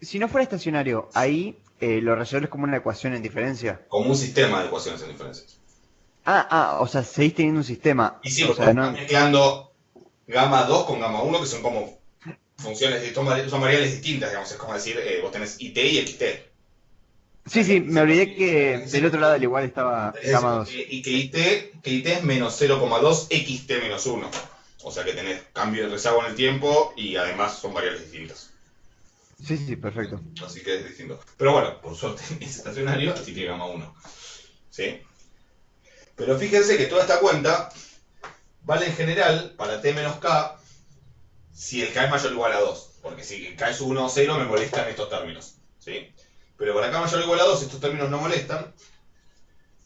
si no fuera estacionario, ahí lo resuelves como una ecuación en diferencia.
Como un sistema de ecuaciones en diferencias.
O sea, seguís teniendo un sistema.
Y sí,
o
porque
sea,
estás mezclando gamma 2 con gamma 1, que son como funciones, son variables distintas, digamos. Es como decir, vos tenés IT y XT.
Sí, me olvidé que del otro lado al igual estaba gamma 2.
Y que IT es menos 0,2 XT menos 1. O sea que tenés cambio de rezago en el tiempo y además son variables distintas.
Sí, sí, perfecto.
Así que es distinto. Pero bueno, por suerte es estacionario, así que gamma 1. ¿Sí? Pero fíjense que toda esta cuenta vale en general para t menos k si el k es mayor o igual a 2. Porque si k es 1 o 0 me molestan estos términos. ¿Sí? Pero para k mayor o igual a 2 estos términos no molestan.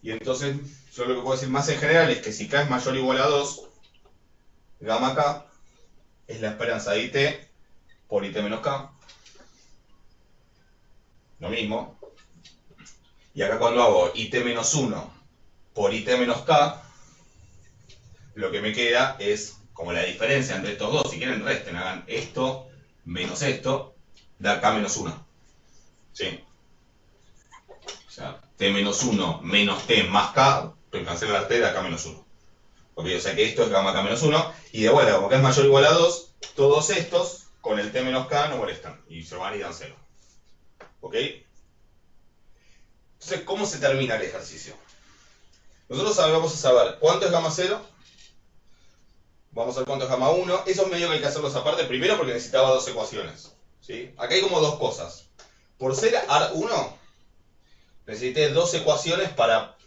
Y entonces yo lo que puedo decir más en general es que si k es mayor o igual a 2, gamma k es la esperanza de it por it menos k. Lo mismo. Y acá cuando hago it menos 1 por it menos k, lo que me queda es como la diferencia entre estos dos. Si quieren resten, hagan esto menos esto, da k menos 1. ¿Sí? O sea, t menos 1 menos t más k, pues cancela la t, da k menos 1. ¿Ok? O sea que esto es gamma k menos 1. Y de vuelta, como k es mayor o igual a 2, todos estos con el t menos k no molestan. Y se van y dan 0. ¿Ok? Entonces, ¿cómo se termina el ejercicio? Nosotros vamos a saber cuánto es gamma 0. Vamos a ver cuánto es gamma 1. Eso es medio que hay que hacerlos aparte. Primero porque necesitaba dos ecuaciones. ¿Sí? Acá hay como dos cosas. Por ser AR1, necesité dos ecuaciones para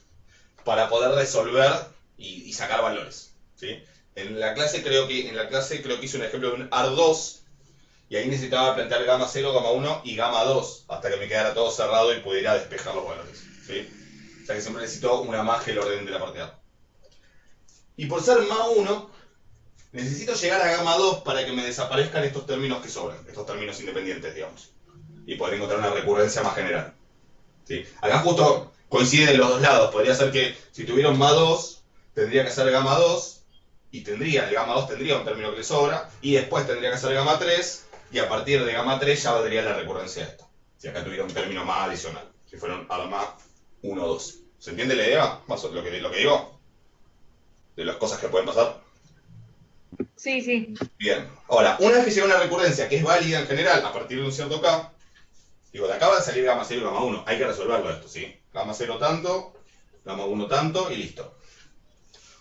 poder resolver y sacar valores. ¿Sí? En la clase creo que hice un ejemplo de un AR2. Y ahí necesitaba plantear gamma 0, gamma 1 y gamma 2 hasta que me quedara todo cerrado y pudiera despejar los valores. ¿Sí? O sea que siempre necesito una más que el orden de la parte A. Y por ser ma 1, necesito llegar a gamma 2 para que me desaparezcan estos términos que sobran, estos términos independientes, digamos. Y poder encontrar una recurrencia más general. ¿Sí? Acá justo coincide de los dos lados. Podría ser que si tuviera un ma 2, tendría que hacer gamma 2, y el gamma 2 tendría un término que le sobra, y después tendría que hacer gamma 3, y a partir de gamma 3 ya valdría la recurrencia de esto. Si acá tuviera un término más adicional. Si fuera un ARMA 1 o 2. ¿Se entiende la idea? Más lo que digo. De las cosas que pueden pasar.
Sí, sí.
Bien. Ahora, una vez que llega una recurrencia que es válida en general a partir de un cierto k, digo, de acá va a salir gamma 0 y gamma 1. Hay que resolverlo esto, ¿sí? Gamma 0 tanto, gamma 1 tanto y listo.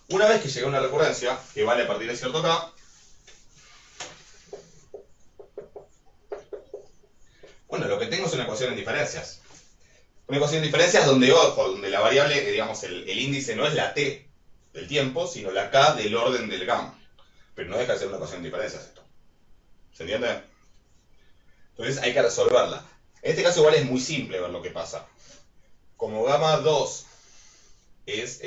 Una vez que llega una recurrencia que vale a partir de cierto k, bueno, lo que tengo es una ecuación en diferencias. Una ecuación en diferencias donde, ojo, donde la variable, digamos, el índice no es la t del tiempo, sino la k del orden del gamma. Pero no deja de ser una ecuación en diferencias esto. ¿Se entiende? Entonces hay que resolverla. En este caso igual es muy simple ver lo que pasa. Como gamma 2 es,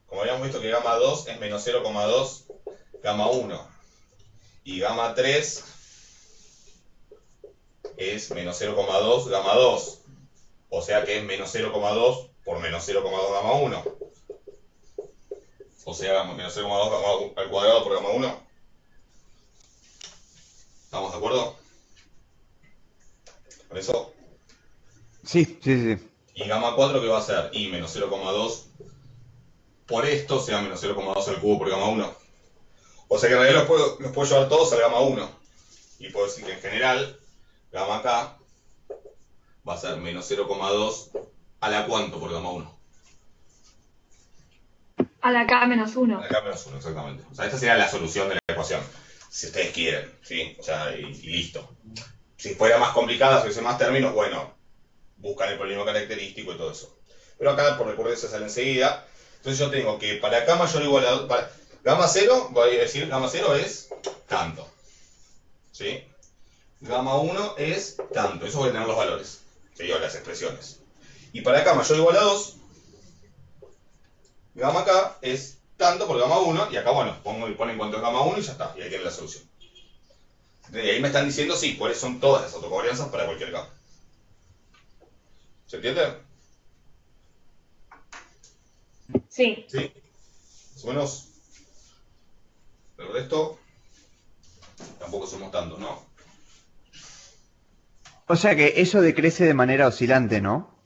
como habíamos visto que gamma 2 es menos 0,2 gamma 1 y gamma 3 es menos 0,2 gamma 2, o sea que es menos 0,2 por menos 0,2 gamma 1, o sea menos 0,2 gamma al cuadrado por gamma 1. ¿Estamos de acuerdo con eso?
Sí, sí, sí.
Y gamma 4 ¿qué va a ser? Y menos 0,2 por esto, o sea menos 0,2 al cubo por gamma 1. O sea que en realidad los puedo llevar todos al gamma 1. Y puedo decir que en general gamma k va a ser menos 0,2 a la cuánto por gamma 1.
A la K menos 1.
A la k menos 1, exactamente. O sea, esta sería la solución de la ecuación. Si ustedes quieren, ¿sí? O sea, y listo. Si fuera más complicada, si hubiese más términos, bueno, buscan el problema característico y todo eso. Pero acá por recurrencia sale enseguida. Entonces yo tengo que para k mayor o igual a... Para gamma 0, voy a decir gamma 0 es tanto. ¿Sí? Gamma 1 es tanto. Eso voy a tener los valores. ¿Sí? O las expresiones. Y para k mayor o igual a 2, gamma k es tanto por gamma 1. Y acá, bueno, ponen cuánto es gamma 1 y ya está. Y ahí tienen la solución. Y ahí me están diciendo, sí, cuáles son todas las autocovarianzas para cualquier k. ¿Se entiende?
Sí.
Sí. Más o menos. El resto tampoco somos tantos, ¿no?
O sea que eso decrece de manera oscilante, ¿no?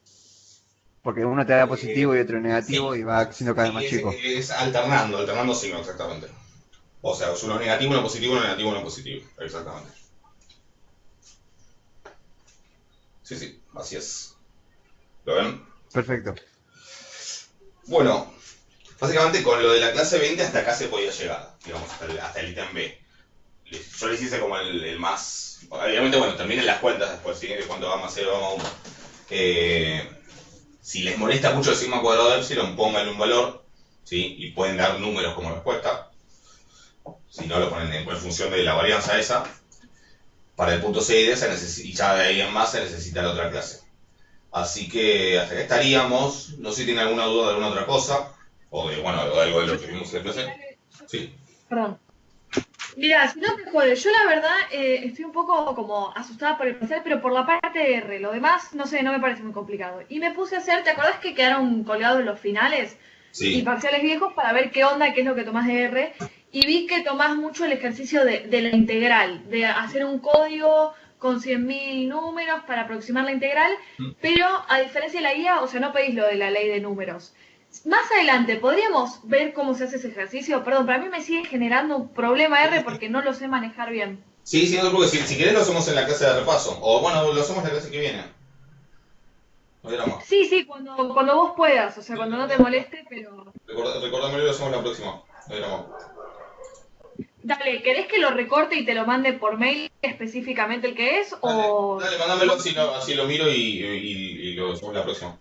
Porque uno te da positivo y otro negativo
Sí.
y va siendo cada vez más
Sí,
chico.
es alternando signos, exactamente. O sea, es uno negativo, uno positivo, uno negativo, uno positivo. Exactamente. Sí, sí, así es. ¿Lo ven?
Perfecto.
Bueno, básicamente con lo de la clase 20 hasta acá se podía llegar. digamos, hasta el ítem B. Yo les hice como el más... Obviamente, bueno, terminen las cuentas después, ¿sí? De cuánto va más 0, va más 1. Si les molesta mucho el sigma cuadrado de epsilon, pónganle un valor, ¿sí? Y pueden dar números como respuesta. Si no, lo ponen en función de la varianza esa. Para el punto C y D, y ya de ahí en más se necesita la otra clase. Así que hasta acá estaríamos. No sé si tienen alguna duda de alguna otra cosa. O de, bueno, de algo de lo que vimos en la clase. Sí.
Perdón. Mira, si no te jode, yo la verdad estoy un poco como asustada por el parcial, pero por la parte de R. Lo demás, no sé, no me parece muy complicado. Y me puse a hacer, ¿te acordás que quedaron colgados los finales?
Sí.
Y parciales viejos para ver qué onda, qué es lo que tomás de R. Y vi que tomás mucho el ejercicio de la integral, de hacer un código con 100.000 números para aproximar la integral, pero a diferencia de la guía, o sea, no pedís lo de la ley de números. Más adelante, ¿podríamos ver cómo se hace ese ejercicio? Perdón, para mí me sigue generando un problema R porque no lo sé manejar bien.
Sí, no te preocupes. Si querés lo hacemos en la clase de repaso. O bueno, lo hacemos en la clase que viene. No hay drama.
Sí, cuando vos puedas, o sea, cuando no te moleste, pero...
Recordame, lo hacemos la próxima. No hay drama.
Dale, ¿querés que lo recorte y te lo mande por mail específicamente el que es? O...
Dale, mándamelo así lo miro y lo hacemos la próxima.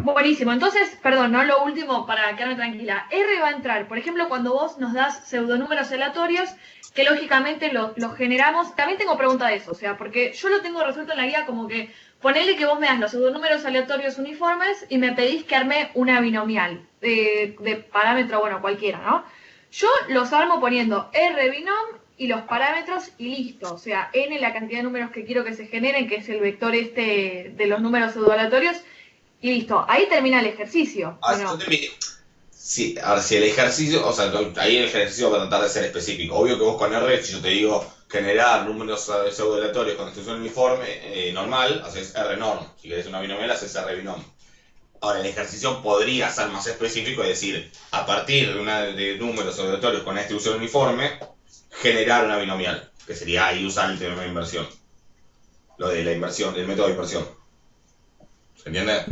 Buenísimo, entonces, perdón, no lo último para quedarme tranquila. R va a entrar, por ejemplo, cuando vos nos das pseudonúmeros aleatorios, que lógicamente los generamos. También tengo pregunta de eso, o sea, porque yo lo tengo resuelto en la guía como que ponele que vos me das los pseudonúmeros aleatorios uniformes y me pedís que arme una binomial de parámetro, bueno, cualquiera, ¿no? Yo los armo poniendo R binom y los parámetros y listo, o sea, n la cantidad de números que quiero que se generen, que es el vector este de los números pseudoaleatorios. Y listo, ahí termina el ejercicio. ¿No?
Sí, a ver, si el ejercicio, o sea, ahí el ejercicio va a tratar de ser específico. Obvio que vos con R, si yo te digo generar números pseudoaleatorios con distribución uniforme normal, haces R norm. Si querés una binomial, haces R binom. Ahora, el ejercicio podría ser más específico y decir, a partir de números pseudoaleatorios con una distribución uniforme, generar una binomial, que sería ahí usar el teorema de inversión. Lo de la inversión, el método de inversión. ¿Se entiende?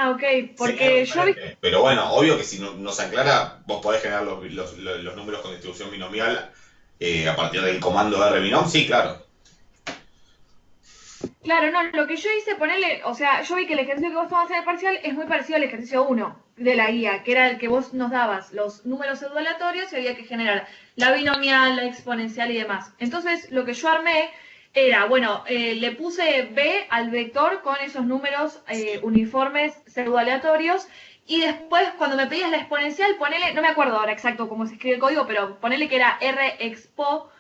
Ok, porque yo vi...
Pero bueno, obvio que si no se aclara, vos podés generar los números con distribución binomial a partir del comando R binom, sí, claro.
Claro, no, lo que yo hice, ponerle, o sea, yo vi que el ejercicio que vos tomás en el parcial es muy parecido al ejercicio 1 de la guía, que era el que vos nos dabas los números pseudoaleatorios y había que generar la binomial, la exponencial y demás. Entonces, lo que yo armé era, bueno, le puse B al vector con esos números uniformes pseudoaleatorios y después cuando me pedías la exponencial, ponele, no me acuerdo ahora exacto cómo se escribe el código, pero ponele que era R expo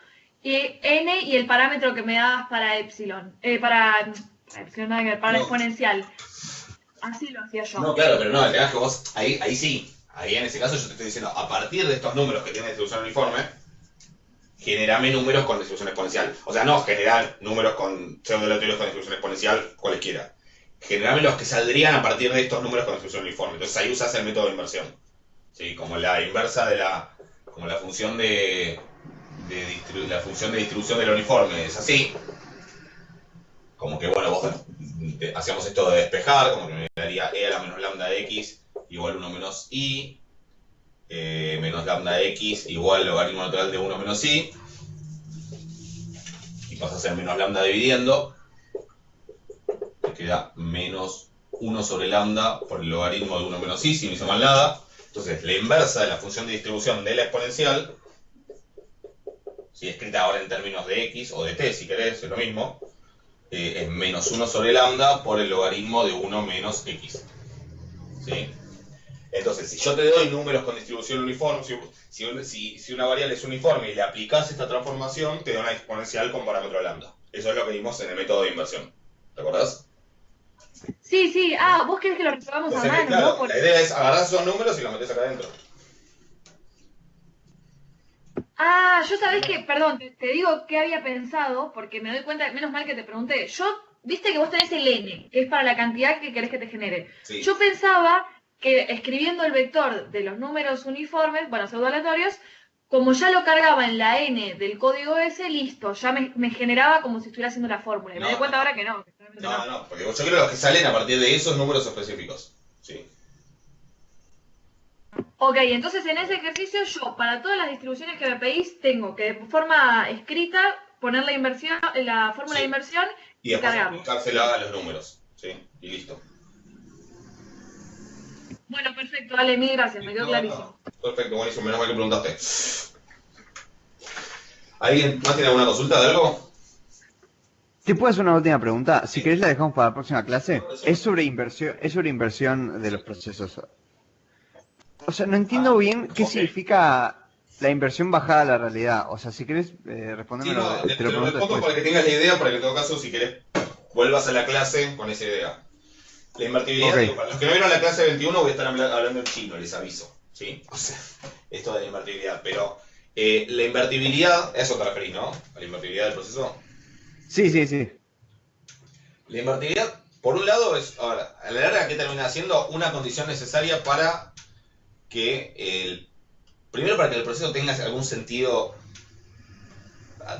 y n y el parámetro que me dabas para epsilon, para epsilon, nada que ver, para la exponencial. Así lo hacía yo.
No, claro, pero no, el tema es que vos, ahí sí, ahí en ese caso yo te estoy diciendo, a partir de estos números que tienen distribución uniforme, generame números con distribución exponencial. O sea, no generar números con pseudoaleatorios con distribución exponencial, cualesquiera. Generame los que saldrían a partir de estos números con distribución uniforme. Entonces ahí usás el método de inversión. ¿Sí? Como la inversa de como la función la función de distribución del uniforme es así. Como que, bueno, vos hacíamos esto de despejar, como que me daría e a la menos lambda de x igual 1 menos i. Menos lambda x igual logaritmo natural de 1 menos i, y pasa a ser menos lambda dividiendo, me queda menos 1 sobre lambda por el logaritmo de 1 menos i, si no hice mal nada. Entonces la inversa de la función de distribución de la exponencial, si escrita ahora en términos de x o de t si querés, es lo mismo, es menos 1 sobre lambda por el logaritmo de 1 menos x. ¿Sí? Entonces, si yo te doy números con distribución uniforme, si una variable es uniforme y le aplicás esta transformación, te da una exponencial con parámetro lambda. Eso es lo que vimos en el método de inversión. ¿Te acordás?
Sí. Vos querés que lo resolvamos a mano,
claro,
¿no?
la idea es agarrar esos números y los metés acá adentro.
Yo sabés que, perdón, te digo qué había pensado, porque me doy cuenta, menos mal que te pregunté. Viste que vos tenés el n, que es para la cantidad que querés que te genere.
Sí.
Yo pensaba que escribiendo el vector de los números uniformes, bueno, pseudoaleatorios, como ya lo cargaba en la n del código ese, listo, ya me generaba como si estuviera haciendo la fórmula. Y me doy cuenta ahora que no.
No, porque yo quiero los que salen a partir de esos números específicos. Sí.
Ok, entonces en ese ejercicio yo, para todas las distribuciones que me pedís, tengo que de forma escrita poner la inversión, la fórmula de
Sí.
inversión
Y
y
después
cargarlo.
aplicársela a los números. ¿Sí? Y listo.
Bueno, perfecto, dale, mil gracias, me quedó clarísimo.
Perfecto, buenísimo. Menos mal que preguntaste. ¿Alguien más tiene alguna consulta de algo?
¿Te puedo hacer una última pregunta? Si
Sí.
querés la dejamos para la próxima clase.
Por eso.
Es sobre inversión de los procesos. O sea, no entiendo bien qué
ok.
significa la inversión bajada a la realidad. O sea, si querés
Sí,
respondérmelo,
no,
te
te
lo
lo
pregunto
respondo
después.
para que tengas la idea, para que en todo caso, si querés, vuelvas a la clase con esa idea. La invertibilidad,
Ok.
digo, para los que no vieron la clase 21 voy a estar hablando en chino, les aviso. ¿Sí? O sea, esto de la invertibilidad. Pero la invertibilidad, a eso te referís, ¿no? A la invertibilidad del proceso.
Sí, sí, sí.
La invertibilidad, por un lado, es, ahora, a la larga, ¿qué termina siendo? Una condición necesaria para que primero para que el proceso tenga algún sentido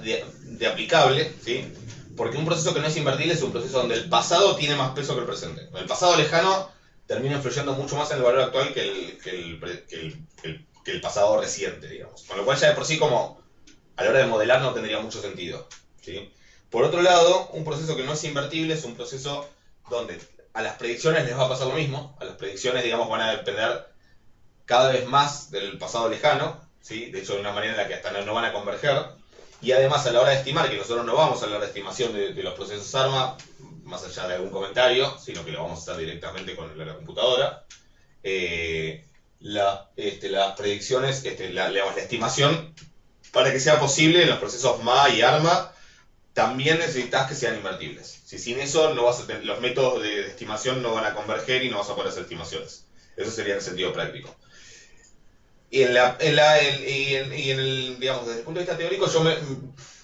de aplicable, ¿sí? Porque un proceso que no es invertible es un proceso donde el pasado tiene más peso que el presente. El pasado lejano termina influyendo mucho más en el valor actual que el pasado reciente, digamos. Con lo cual ya de por sí como a la hora de modelar no tendría mucho sentido, ¿sí? Por otro lado, un proceso que no es invertible es un proceso donde a las predicciones les va a pasar lo mismo. A las predicciones, digamos, van a depender cada vez más del pasado lejano, ¿sí? De hecho, de una manera en la que hasta no van a converger. Y además, a la hora de estimar, que nosotros no vamos a hablar de estimación de los procesos ARMA, más allá de algún comentario, sino que lo vamos a hacer directamente con la computadora, las predicciones, la estimación, para que sea posible en los procesos MA y ARMA, también necesitas que sean invertibles. Si sin eso no vas a los métodos de estimación no van a converger y no vas a poder hacer estimaciones. Eso sería el sentido práctico. Y digamos, desde el punto de vista teórico, yo me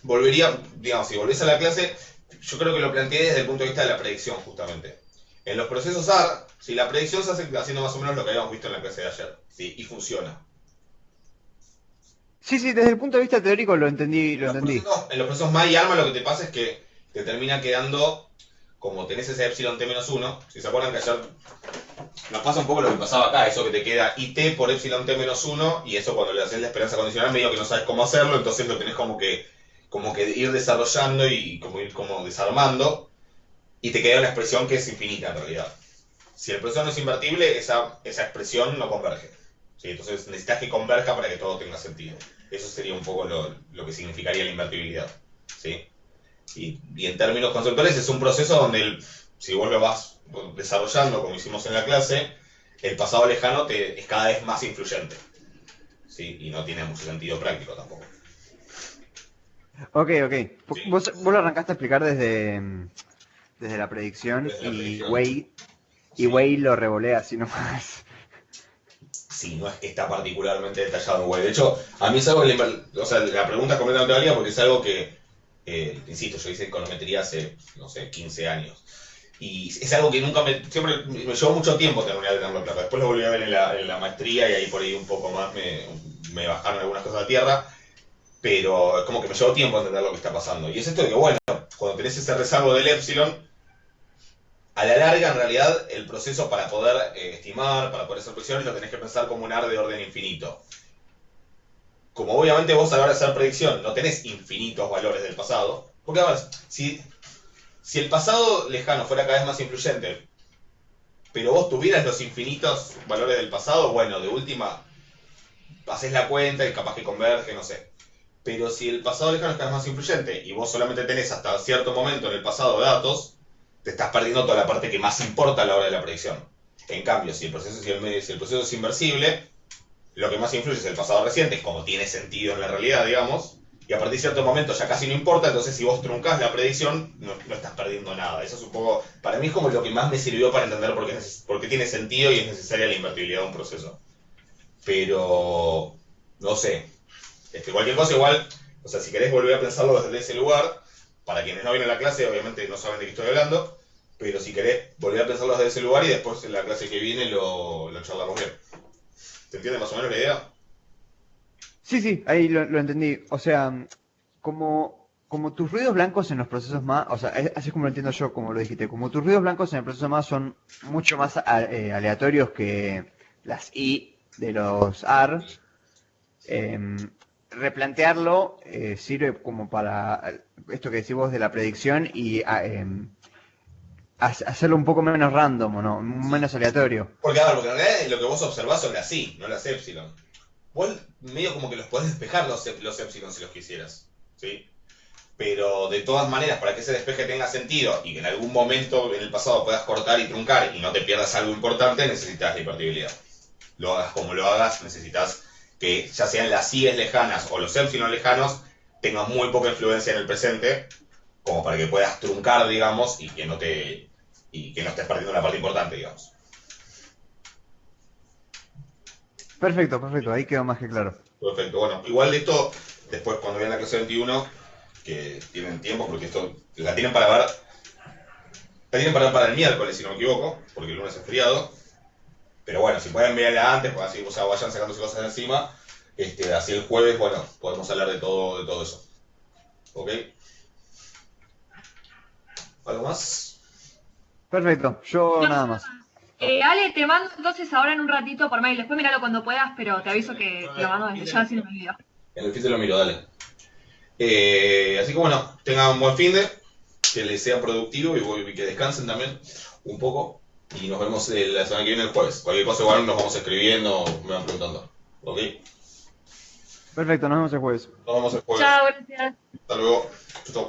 volvería, digamos, si volvés a la clase, yo creo que lo planteé desde el punto de vista de la predicción, justamente. En los procesos AR, si la predicción se hace haciendo más o menos lo que habíamos visto en la clase de ayer, ¿sí? Y funciona.
Sí, sí, desde el punto de vista teórico lo entendí, lo entendí.
En los procesos MA y ARMA lo que te pasa es que te termina quedando, como tenés ese epsilon t-1, si se acuerdan que ayer nos pasa un poco lo que pasaba acá, eso que te queda IT por epsilon t-1, y eso cuando le haces la esperanza condicional medio que no sabes cómo hacerlo, entonces lo tenés como que ir desarrollando y como ir como desarmando, y te queda una expresión que es infinita en realidad. Si el proceso no es invertible, esa expresión no converge. ¿Sí? Entonces necesitas que converja para que todo tenga sentido. Eso sería un poco lo que significaría la invertibilidad. ¿Sí? Y en términos conceptuales es un proceso donde, si vos lo vas desarrollando como hicimos en la clase, el pasado lejano es cada vez más influyente. ¿Sí? Y no tiene mucho sentido práctico tampoco.
Ok, ok.
Sí.
Vos lo arrancaste a explicar desde la predicción
Desde la
y
predicción.
Wei
Sí.
lo revolea así nomás.
Sí, no es que está particularmente detallado en Wei. De hecho, a mí es algo que la pregunta es completamente válida porque es algo que, insisto, yo hice econometría hace, no sé, 15 años. Y es algo que siempre me llevó mucho tiempo terminar de tenerlo claro. Después lo volví a ver en la maestría y ahí por ahí un poco más me bajaron algunas cosas a tierra. Pero es como que me llevó tiempo entender lo que está pasando. Y es esto de que, bueno, cuando tenés ese rezago del epsilon, a la larga, en realidad, el proceso para poder estimar, para poder hacer predicciones, lo tenés que pensar como un AR de orden infinito. Como obviamente vos a la hora de hacer predicción no tenés infinitos valores del pasado, porque a ver, si el pasado lejano fuera cada vez más influyente, pero vos tuvieras los infinitos valores del pasado, bueno, de última, haces la cuenta y capaz que converge, no sé. Pero si el pasado lejano es cada vez más influyente y vos solamente tenés hasta cierto momento en el pasado datos, te estás perdiendo toda la parte que más importa a la hora de la predicción. En cambio, si el proceso es inversible, lo que más influye es el pasado reciente, como tiene sentido en la realidad, digamos, y a partir de cierto momento ya casi no importa, entonces si vos truncás la predicción, no estás perdiendo nada. Eso es un poco, para mí es como lo que más me sirvió para entender por qué tiene sentido y es necesaria la invertibilidad de un proceso. Pero, no sé, cualquier cosa igual, o sea, si querés volver a pensarlo desde ese lugar, para quienes no vienen a la clase, obviamente no saben de qué estoy hablando, pero si querés volver a pensarlo desde ese lugar y después en la clase que viene lo charlamos bien. ¿Te entiendes más o menos la idea?
Sí, sí, ahí lo entendí. O sea, como tus ruidos blancos en los procesos más, o sea, así es como lo entiendo yo, como lo dijiste, como tus ruidos blancos en el proceso más son mucho más aleatorios que las I de los AR, replantearlo sirve como para esto que decís vos de la predicción y hacerlo un poco menos random, ¿o no? Menos aleatorio.
Porque, a ver, porque en realidad lo que vos observás son las I, no las Epsilon. Vos medio como que los podés despejar los Epsilon si los quisieras, ¿sí? Pero de todas maneras, para que ese despeje tenga sentido y que en algún momento en el pasado puedas cortar y truncar y no te pierdas algo importante, necesitas la hipertibilidad. Lo hagas como lo hagas, necesitas que ya sean las I lejanas o los Epsilon lejanos tengan muy poca influencia en el presente, como para que puedas truncar, digamos, y que no estés perdiendo una parte importante, digamos.
Perfecto, perfecto, ahí quedó más que claro.
Perfecto, bueno, igual de esto, después cuando vean la clase 21, que tienen tiempo, porque esto la tienen para ver, para el miércoles, si no me equivoco, porque el lunes es feriado. Pero bueno, si pueden verla antes, pues así, o sea, vayan sacándose cosas de encima. Así el jueves, bueno, podemos hablar de todo eso. ¿Ok? ¿Algo más?
Perfecto, yo nada más.
Ale, te mando entonces ahora en un ratito por mail. Después miralo cuando puedas, pero te aviso que te lo mando desde ya si no me olvido.
En el fin te lo miro, dale. Así que bueno, tengan un buen fin de, que les sea productivo y que descansen también un poco. Y nos vemos la semana que viene el jueves. Cualquier cosa igual nos vamos escribiendo, me van preguntando. ¿Ok?
Perfecto, nos vemos el jueves.
Nos vemos el jueves.
Chao, gracias.
Hasta luego. Chau, chau.